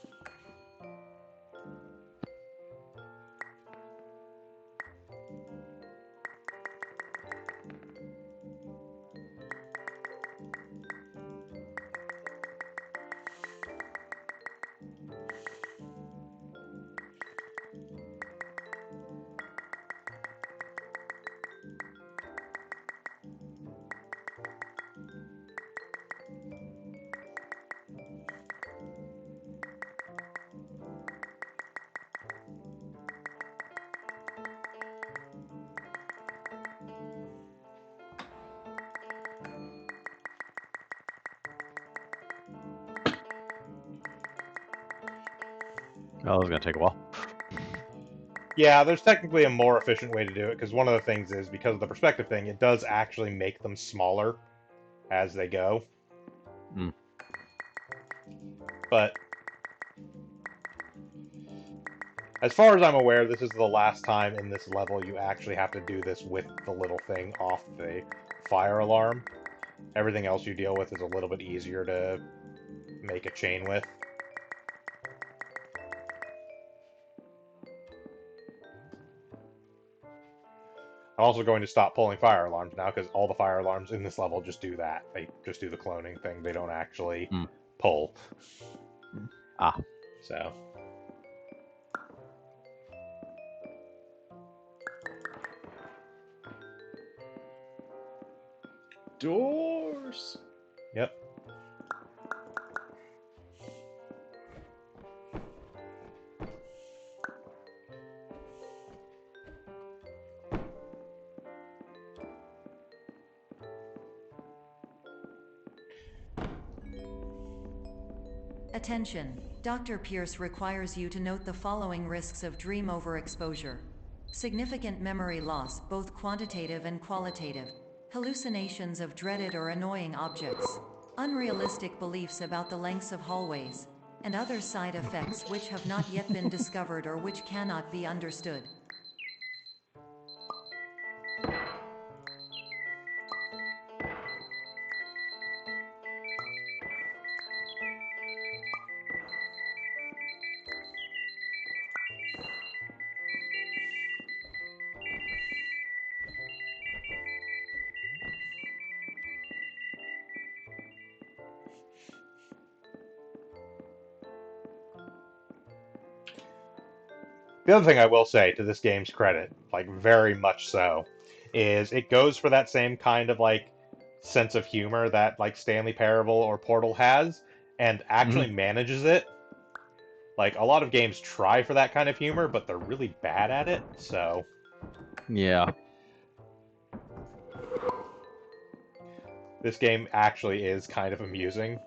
Speaker 2: Oh, this is gonna take a while.
Speaker 1: Yeah, there's technically a more efficient way to do it, because one of the things is, because of the perspective thing, it does actually make them smaller as they go.
Speaker 2: Mm.
Speaker 1: But as far as I'm aware, this is the last time in this level you actually have to do this with the little thing off the fire alarm. Everything else you deal with is a little bit easier to make a chain with. I'm also going to stop pulling fire alarms now, because all the fire alarms in this level just do that. They just do the cloning thing. They don't actually pull.
Speaker 2: Ah.
Speaker 1: So.
Speaker 5: Doors.
Speaker 1: Yep.
Speaker 4: Attention, Dr. Pierce requires you to note the following risks of dream overexposure. Significant memory loss, both quantitative and qualitative. Hallucinations of dreaded or annoying objects. Unrealistic beliefs about the lengths of hallways. And other side effects which have not yet been discovered or which cannot be understood.
Speaker 1: The other thing I will say, to this game's credit, like very much so, is it goes for that same kind of like sense of humor that like Stanley Parable or Portal has, and actually manages it. Like, a lot of games try for that kind of humor, but they're really bad at it, so.
Speaker 2: Yeah.
Speaker 1: This game actually is kind of amusing.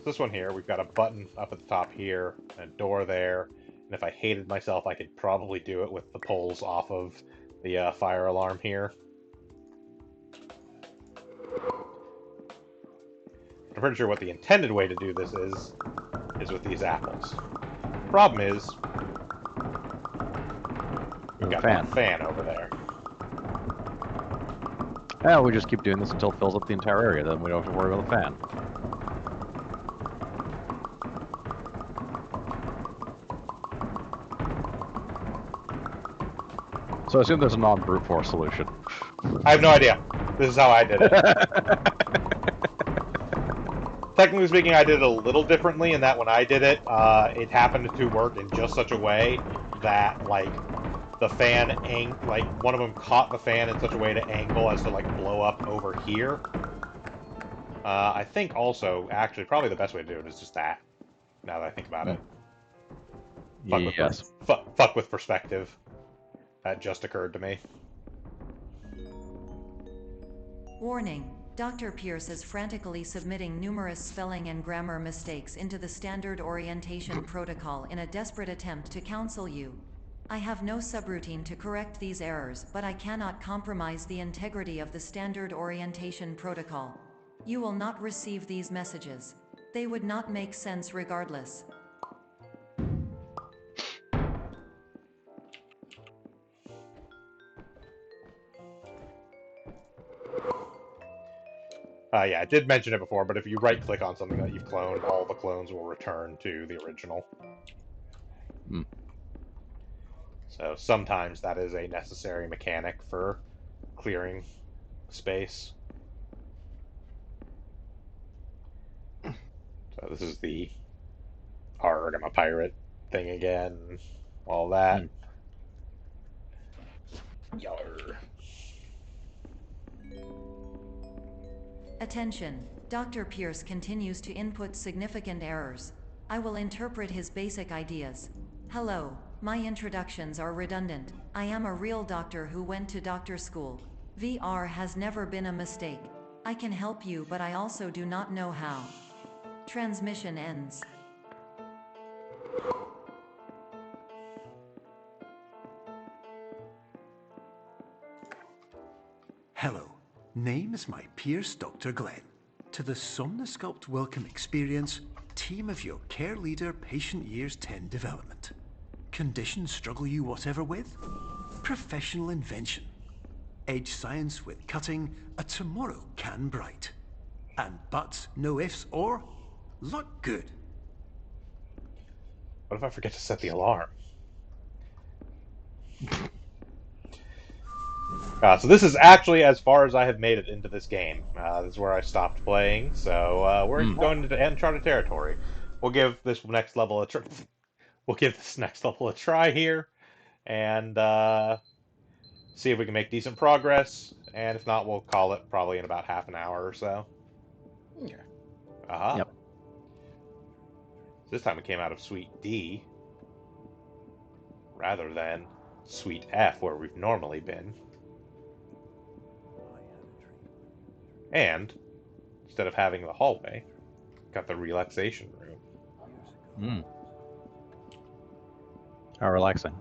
Speaker 1: This one here, we've got a button up at the top here, and a door there, and if I hated myself, I could probably do it with the pulls off of the fire alarm here. I'm pretty sure what the intended way to do this is with these apples. Problem is, we've got that fan over there.
Speaker 2: Yeah, we just keep doing this until it fills up the entire area, then we don't have to worry about the fan. So I assume there's a non-brute force solution.
Speaker 1: I have no idea. This is how I did it. Technically speaking, I did it a little differently in that when I did it, it happened to work in just such a way that, like, the fan, like, one of them caught the fan in such a way to angle as to, like, blow up over here. I think also, actually, probably the best way to do it is just that, now that I think about it.
Speaker 2: Yes.
Speaker 1: Fuck with perspective. That just occurred to me.
Speaker 4: Warning. Dr. Pierce is frantically submitting numerous spelling and grammar mistakes into the standard orientation protocol in a desperate attempt to counsel you. I have no subroutine to correct these errors, but I cannot compromise the integrity of the standard orientation protocol. You will not receive these messages. They would not make sense regardless.
Speaker 1: Yeah, I did mention it before, but if you right-click on something that you've cloned, all the clones will return to the original.
Speaker 2: Hmm.
Speaker 1: So sometimes that is a necessary mechanic for clearing space. So this is the Arg, I'm a pirate thing again, all that. Yar.
Speaker 4: Attention, Dr. Pierce continues to input significant errors. I will interpret his basic ideas. Hello, my introductions are redundant. I am a real doctor who went to doctor school. VR has never been a mistake. I can help you, but I also do not know how. Transmission ends.
Speaker 3: Hello, name is my Pierce Dr. Glenn. To the Somnosculpt Welcome Experience, team of your care leader patient years 10 development. Conditions struggle you whatever with? Professional invention. Edge science with cutting, a tomorrow can bright. And buts, no ifs, or luck good.
Speaker 1: What if I forget to set the alarm? So this is actually as far as I have made it into this game. This is where I stopped playing, so we're going into uncharted territory. We'll give this next level a try here, and see if we can make decent progress. And if not, we'll call it probably in about half an hour or so.
Speaker 5: Okay.
Speaker 1: Aha.
Speaker 2: Yep.
Speaker 1: This time it came out of Suite D rather than Suite F, where we've normally been. And instead of having the hallway, got the relaxation room.
Speaker 2: Hmm. How relaxing.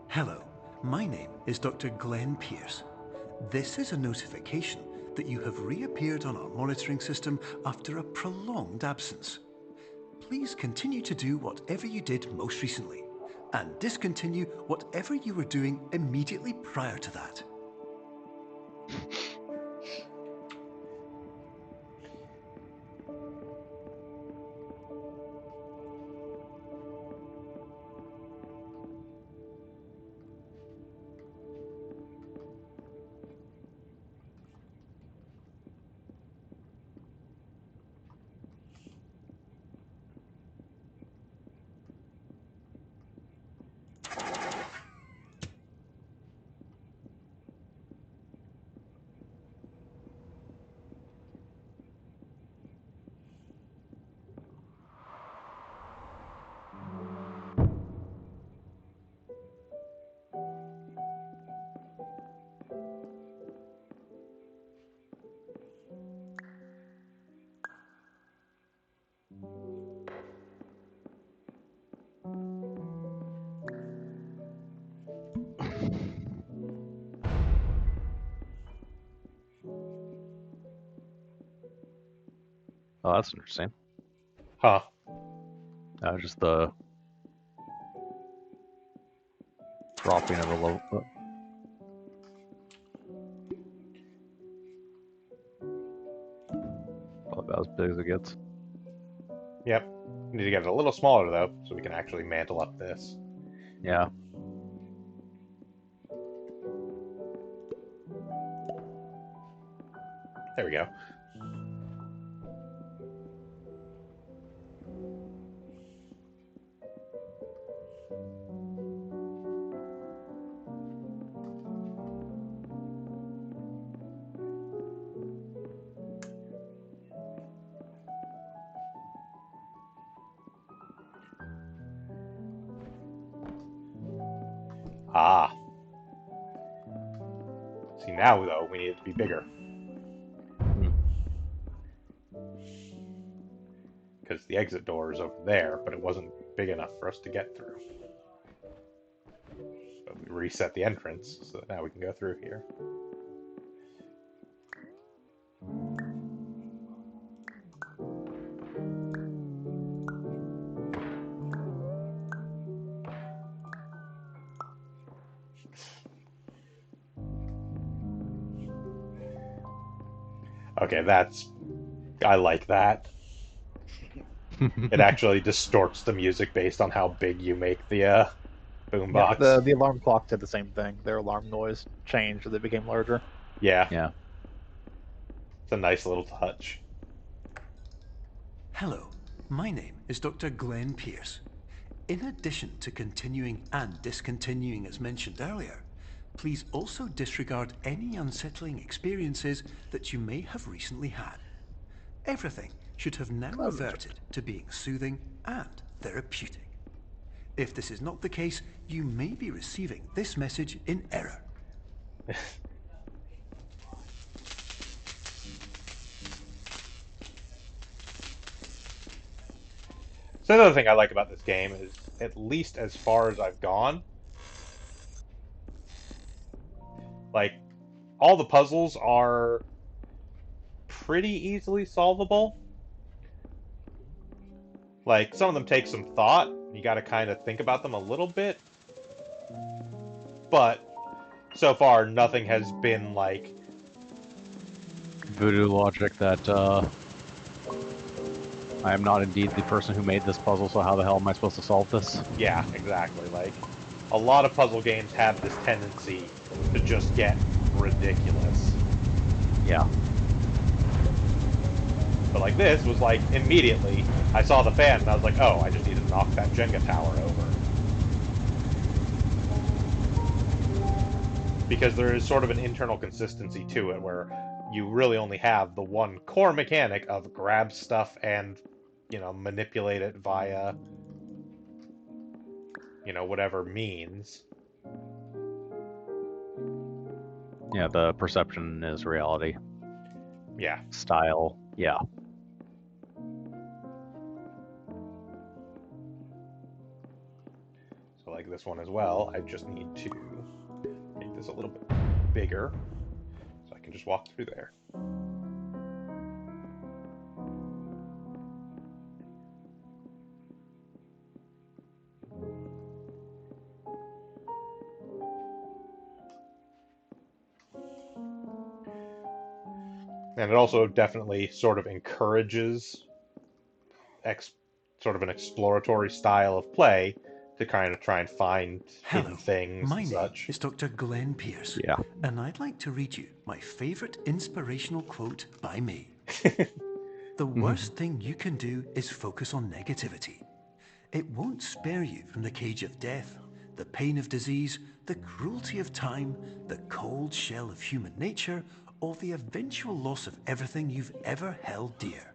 Speaker 3: Hello, my name is Dr. Glenn Pierce. This is a notification that you have reappeared on our monitoring system after a prolonged absence. Please continue to do whatever you did most recently, and discontinue whatever you were doing immediately prior to that.
Speaker 2: Oh, that's interesting.
Speaker 1: Huh.
Speaker 2: Just the dropping of the low. Probably about as big as it gets.
Speaker 1: Yep. Need to get it a little smaller though, so we can actually mantle up this.
Speaker 2: Yeah.
Speaker 1: There we go. Ah. See, now though, we need it to be bigger. because the exit door is over there, but it wasn't big enough for us to get through. But we reset the entrance, so now we can go through here. Okay, I like that. It actually distorts the music based on how big you make the boombox.
Speaker 6: Yeah, the alarm clock did the same thing. Their alarm noise changed as it became larger.
Speaker 1: Yeah.
Speaker 2: Yeah.
Speaker 1: It's a nice little touch.
Speaker 3: Hello, my name is Dr. Glenn Pierce. In addition to continuing and discontinuing as mentioned earlier, please also disregard any unsettling experiences that you may have recently had. Everything should have now reverted to being soothing and therapeutic. If this is not the case, you may be receiving this message in error.
Speaker 1: So another thing I like about this game is, at least as far as I've gone, like, all the puzzles are pretty easily solvable. Like, some of them take some thought. You gotta kind of think about them a little bit. But, so far, nothing has been, like...
Speaker 2: Voodoo logic that, I am not indeed the person who made this puzzle, so how the hell am I supposed to solve this?
Speaker 1: Yeah, exactly. Like, a lot of puzzle games have this tendency to just get ridiculous.
Speaker 2: Yeah.
Speaker 1: But like this was like, immediately, I saw the fan and I was like, oh, I just need to knock that Jenga tower over. Because there is sort of an internal consistency to it where you really only have the one core mechanic of grab stuff and, you know, manipulate it via, you know, whatever means.
Speaker 2: Yeah, the perception is reality.
Speaker 1: Yeah.
Speaker 2: Style, yeah.
Speaker 1: So like this one as well, I just need to make this a little bit bigger so I can just walk through there. And it also definitely sort of encourages sort of an exploratory style of play to kind of try and find hidden
Speaker 3: Hello,
Speaker 1: things
Speaker 3: my
Speaker 1: and
Speaker 3: name
Speaker 1: such.
Speaker 3: is Dr. Glenn Pierce.
Speaker 2: Yeah.
Speaker 3: And I'd like to read you my favorite inspirational quote by me. The worst thing you can do is focus on negativity. It won't spare you from the cage of death, the pain of disease, the cruelty of time, the cold shell of human nature, or the eventual loss of everything you've ever held dear.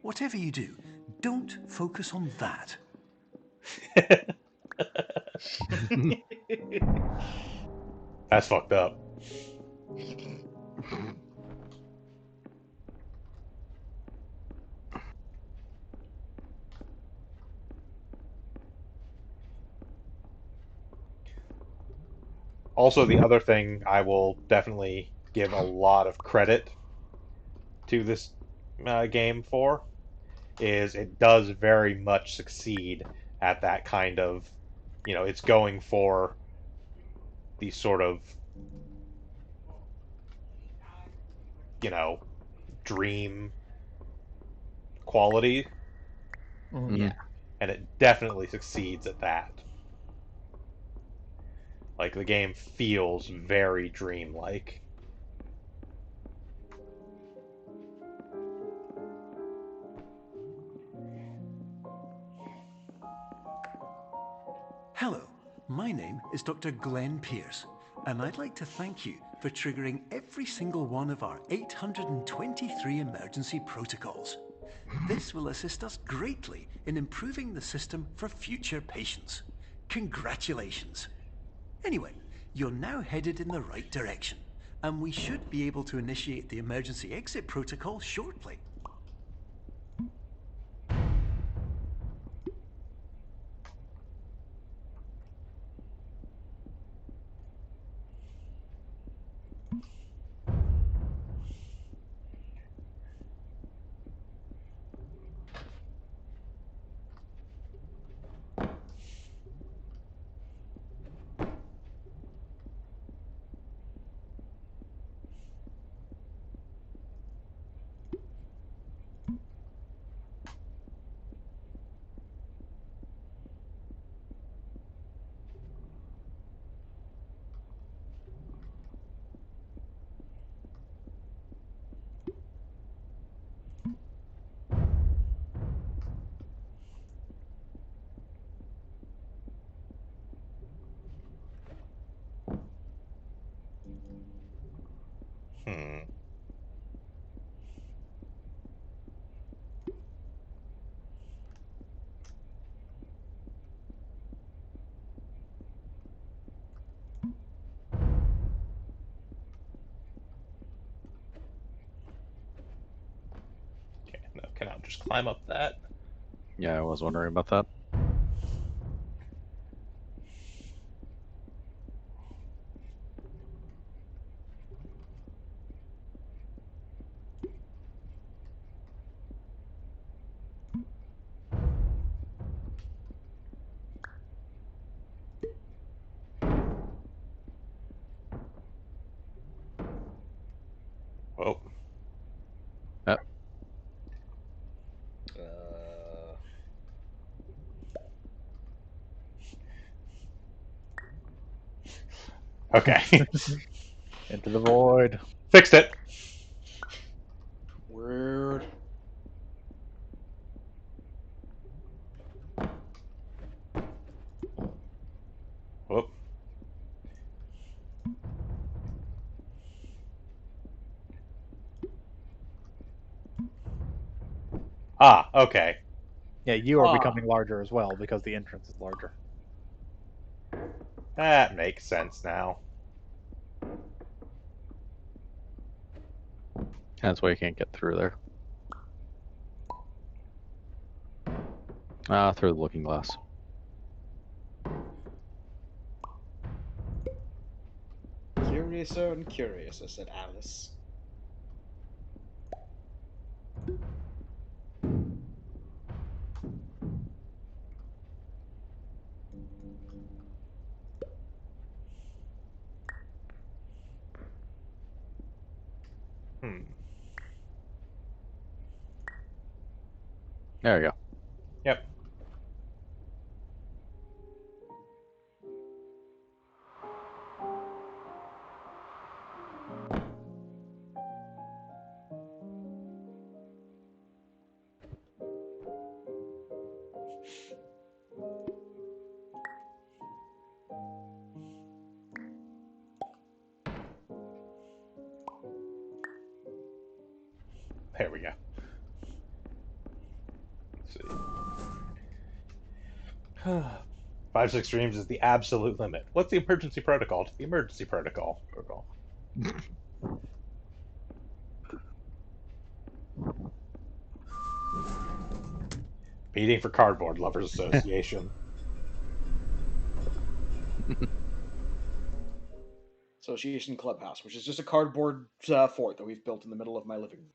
Speaker 3: Whatever you do, don't focus on that.
Speaker 1: That's fucked up. Also, the other thing I will definitely give a lot of credit to this game for is it does very much succeed at that kind of, you know, it's going for these sort of, you know, dream quality,
Speaker 6: Yeah.
Speaker 1: and it definitely succeeds at that. Like, the game feels very dreamlike.
Speaker 3: Hello, my name is Dr. Glenn Pierce, and I'd like to thank you for triggering every single one of our 823 emergency protocols. This will assist us greatly in improving the system for future patients. Congratulations. Anyway, you're now headed in the right direction, and we should be able to initiate the emergency exit protocol shortly.
Speaker 1: just climb up that.
Speaker 2: Yeah, I was wondering about that.
Speaker 1: Oh,
Speaker 2: Yep.
Speaker 1: okay.
Speaker 6: Into the void.
Speaker 1: Fixed it.
Speaker 5: Weird.
Speaker 1: Whoop. Ah, okay.
Speaker 6: Yeah, you are
Speaker 5: Ah.
Speaker 6: becoming larger as well because the entrance is larger.
Speaker 1: That makes sense now.
Speaker 2: That's why you can't get through there. Ah, through the looking glass.
Speaker 5: Curiouser and curiouser, said Alice.
Speaker 1: Hmm.
Speaker 2: There you go.
Speaker 1: Yep. There we go. Let's see. 5-6 streams is the absolute limit. What's the emergency protocol to the emergency protocol? Meeting for Cardboard Lovers Association.
Speaker 5: Association Clubhouse, which is just a cardboard fort that we've built in the middle of my living room.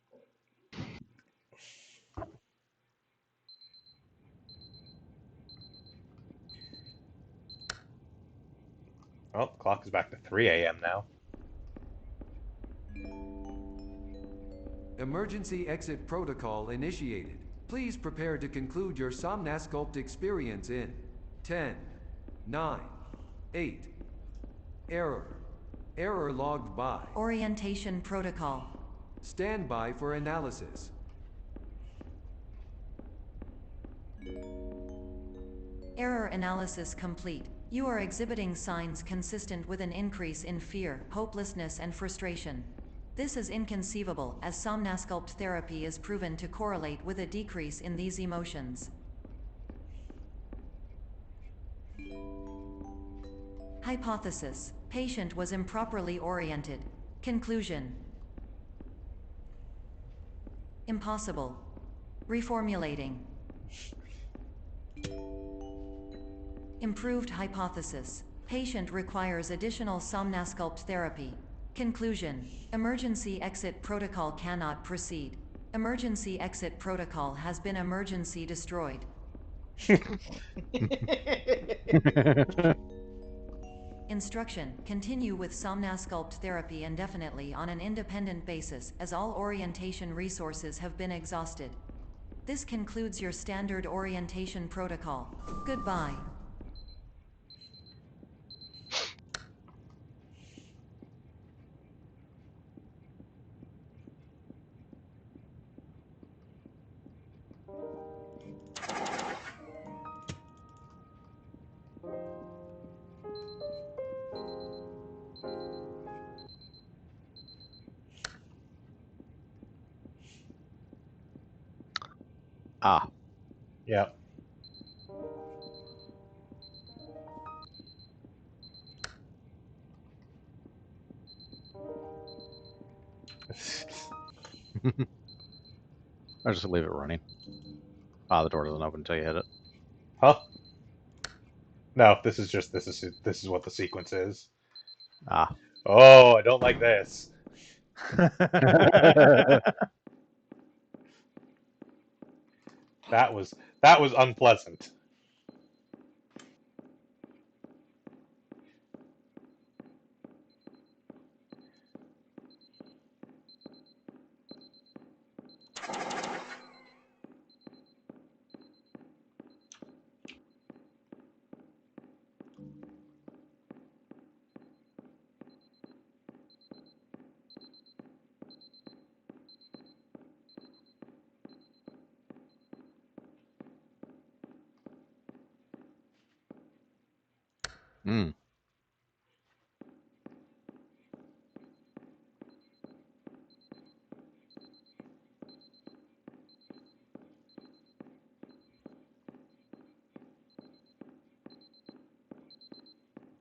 Speaker 1: Oh, clock is back to 3 a.m. now.
Speaker 7: Emergency exit protocol initiated. Please prepare to conclude your Somnasculpt experience in 10, 9, 8. Error. Error logged by.
Speaker 4: Orientation protocol.
Speaker 7: Stand by for analysis.
Speaker 4: Error analysis complete. You are exhibiting signs consistent with an increase in fear, hopelessness, and frustration. This is inconceivable, as Somnasculpt therapy is proven to correlate with a decrease in these emotions. Hypothesis: patient was improperly oriented. Conclusion: impossible. Reformulating. Improved hypothesis: patient requires additional Somnasculpt therapy. Conclusion: emergency exit protocol cannot proceed. Emergency exit protocol has been emergency destroyed. Instruction: continue with Somnasculpt therapy indefinitely on an independent basis, as all orientation resources have been exhausted. This concludes your standard orientation protocol. Goodbye.
Speaker 2: Ah,
Speaker 1: Yep.
Speaker 2: I'll just leave it running. Ah, the door doesn't open until you hit it.
Speaker 1: Huh? No, this is what the sequence is.
Speaker 2: Ah.
Speaker 1: Oh, I don't like this. That was unpleasant.
Speaker 2: Hmm.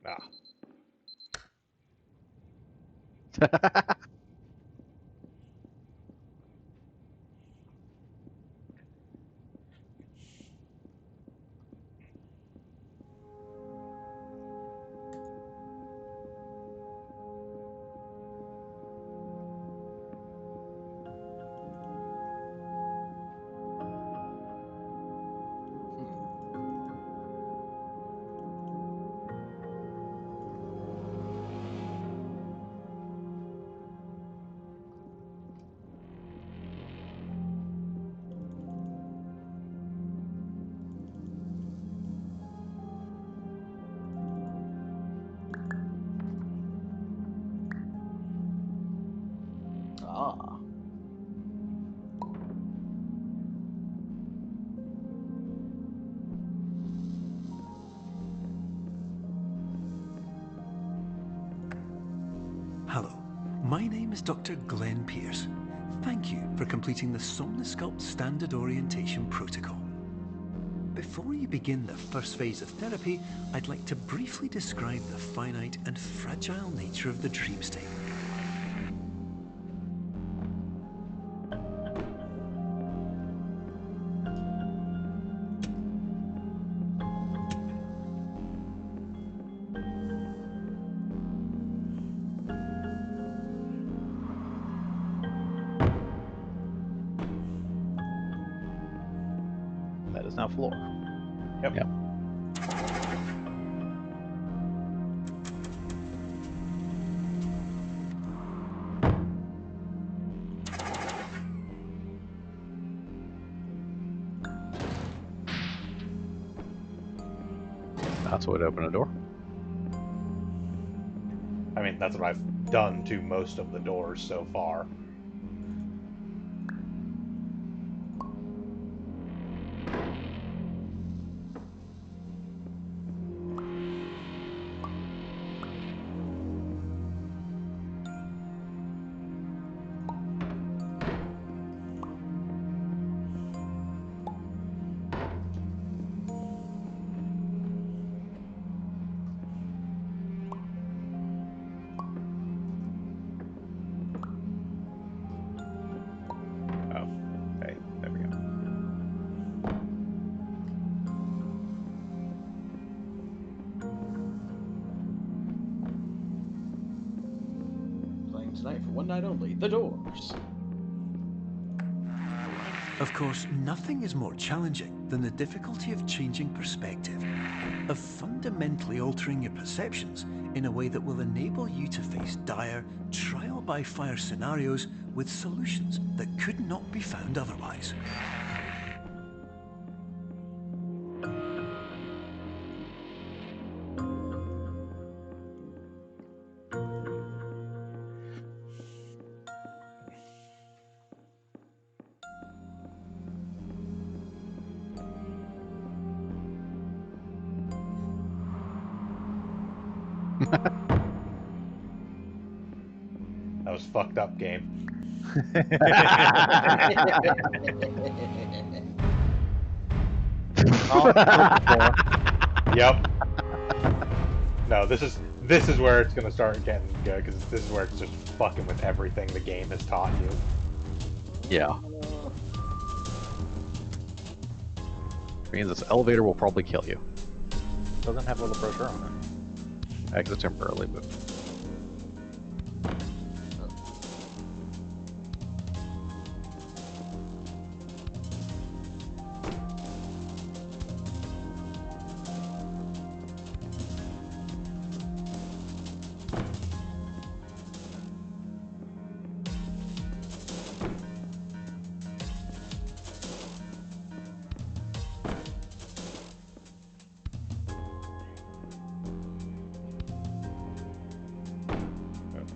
Speaker 1: Ah.
Speaker 5: Ah.
Speaker 3: Hello, my name is Dr. Glenn Pierce. Thank you for completing the Somnosculpt Standard Orientation Protocol. Before you begin the first phase of therapy, I'd like to briefly describe the finite and fragile nature of the dream state.
Speaker 6: That is now floor.
Speaker 1: Yep.
Speaker 2: Yep. That's what would open a door.
Speaker 1: I mean, that's what I've done to most of the doors so far. Oh, okay, there we go.
Speaker 5: Playing tonight for one night only. The Doors.
Speaker 3: Of course, nothing is more challenging than the difficulty of changing perspective, of fundamentally altering your perceptions in a way that will enable you to face dire, trial-by-fire scenarios with solutions that could not be found otherwise.
Speaker 1: That was fucked up, game.
Speaker 6: Oh, open floor.
Speaker 1: Yep. No, this is where it's gonna start getting good, because this is where it's just fucking with everything the game has taught you.
Speaker 2: Yeah. Means this elevator will probably kill you.
Speaker 6: Doesn't have a little brochure on
Speaker 2: Exit temporarily, but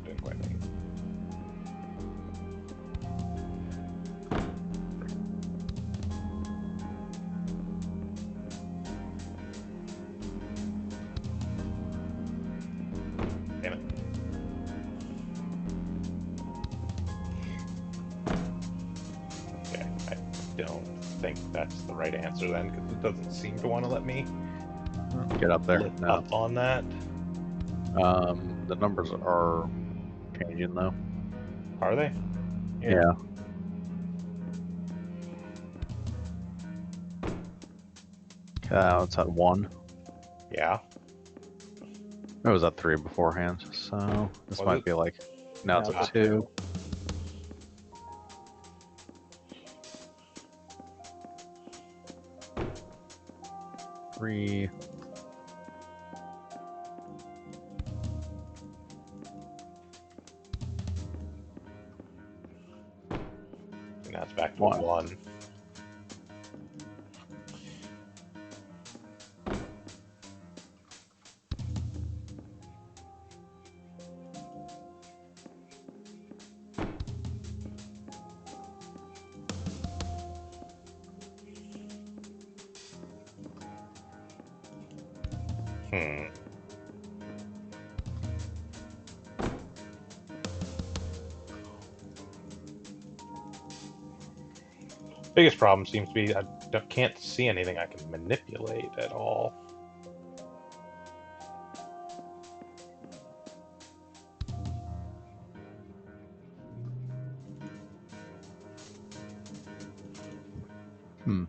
Speaker 1: Didn't quite make it. Damn it. Okay, I don't think that's the right answer then, because it doesn't seem to want to let me
Speaker 2: get up there.
Speaker 1: lift
Speaker 2: No.
Speaker 1: up on that.
Speaker 2: The numbers are changing though.
Speaker 1: Are they?
Speaker 2: Yeah. It's at 1.
Speaker 1: Yeah.
Speaker 2: It was at 3 beforehand, so this
Speaker 1: Was
Speaker 2: might
Speaker 1: it?
Speaker 2: be like now it's
Speaker 6: Now
Speaker 2: at
Speaker 6: it's
Speaker 2: 2. Three.
Speaker 1: Now it's back to
Speaker 2: One.
Speaker 1: 1. Hmm. Biggest problem seems to be can't see anything I can manipulate at all.
Speaker 2: Hmm.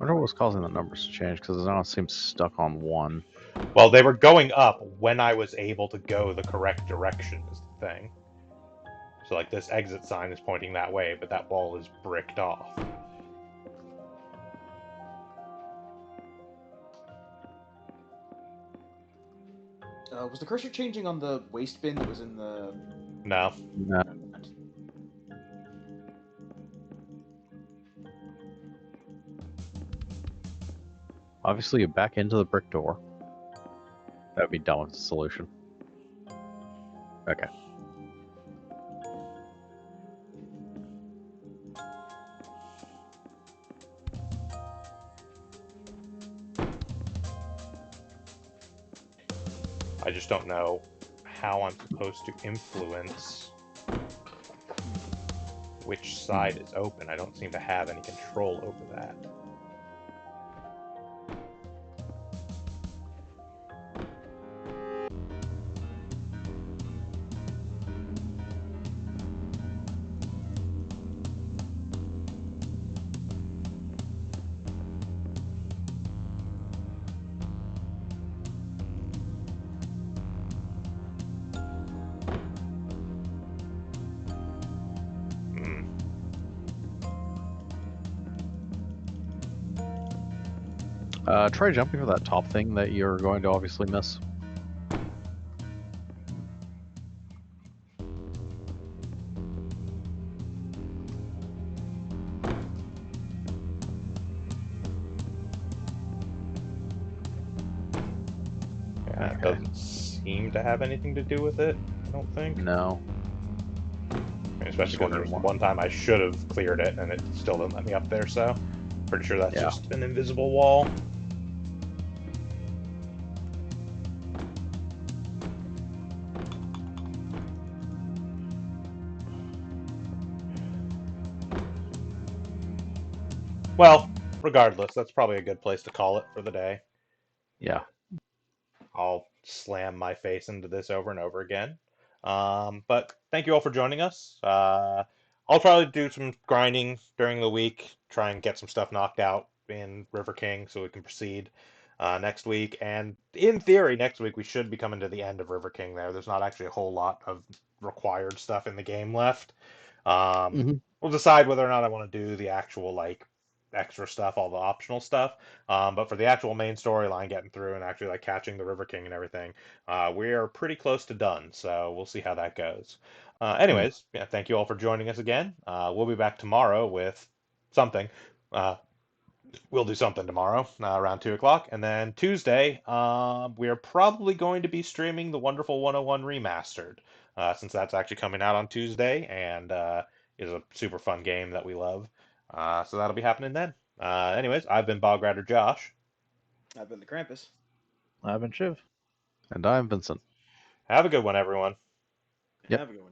Speaker 2: I wonder what was causing the numbers to change, because now it seems stuck on 1.
Speaker 1: Well, they were going up when I was able to go the correct direction is the thing. So like this exit sign is pointing that way, but that wall is bricked off.
Speaker 5: Was the cursor changing on the waste bin that was in the...
Speaker 1: No.
Speaker 2: No. Obviously, you back into the brick door. That would be done with the solution. Okay.
Speaker 1: I just don't know how I'm supposed to influence which side is open. I don't seem to have any control over that. Hmm.
Speaker 2: Try jumping for that top thing that you're going to obviously miss.
Speaker 1: Yeah, it
Speaker 2: Okay.
Speaker 1: doesn't seem to have anything to do with it, I don't think.
Speaker 2: No.
Speaker 1: Especially because there was
Speaker 2: wondering
Speaker 1: one time I should have cleared it and it still didn't let me up there, so pretty sure that's
Speaker 2: Yeah.
Speaker 1: just an invisible wall. Well, regardless, that's probably a good place to call it for the day.
Speaker 2: Yeah.
Speaker 1: I'll slam my face into this over and over again. But thank you all for joining us. I'll probably do some grinding during the week, try and get some stuff knocked out in River King so we can proceed next week. And in theory, next week we should be coming to the end of River King there. There's not actually a whole lot of required stuff in the game left.
Speaker 2: Hmm.
Speaker 1: We'll decide whether or not I want to do the actual like extra stuff, all the optional stuff. But for the actual main storyline, getting through and actually like catching the River King and everything, we are pretty close to done. So we'll see how that goes. Anyways, yeah, thank you all for joining us again. We'll be back tomorrow with something. Uh, we'll do something tomorrow around 2 o'clock, and then Tuesday, we are probably going to be streaming the Wonderful 101 Remastered, since that's actually coming out on Tuesday and is a super fun game that we love. So that'll be happening then. Anyways, I've been Bogrider Josh.
Speaker 5: I've been the Krampus.
Speaker 6: I've been Shiv.
Speaker 2: And I'm Vincent.
Speaker 1: Have a good one, everyone.
Speaker 2: Yep.
Speaker 5: Have a good one.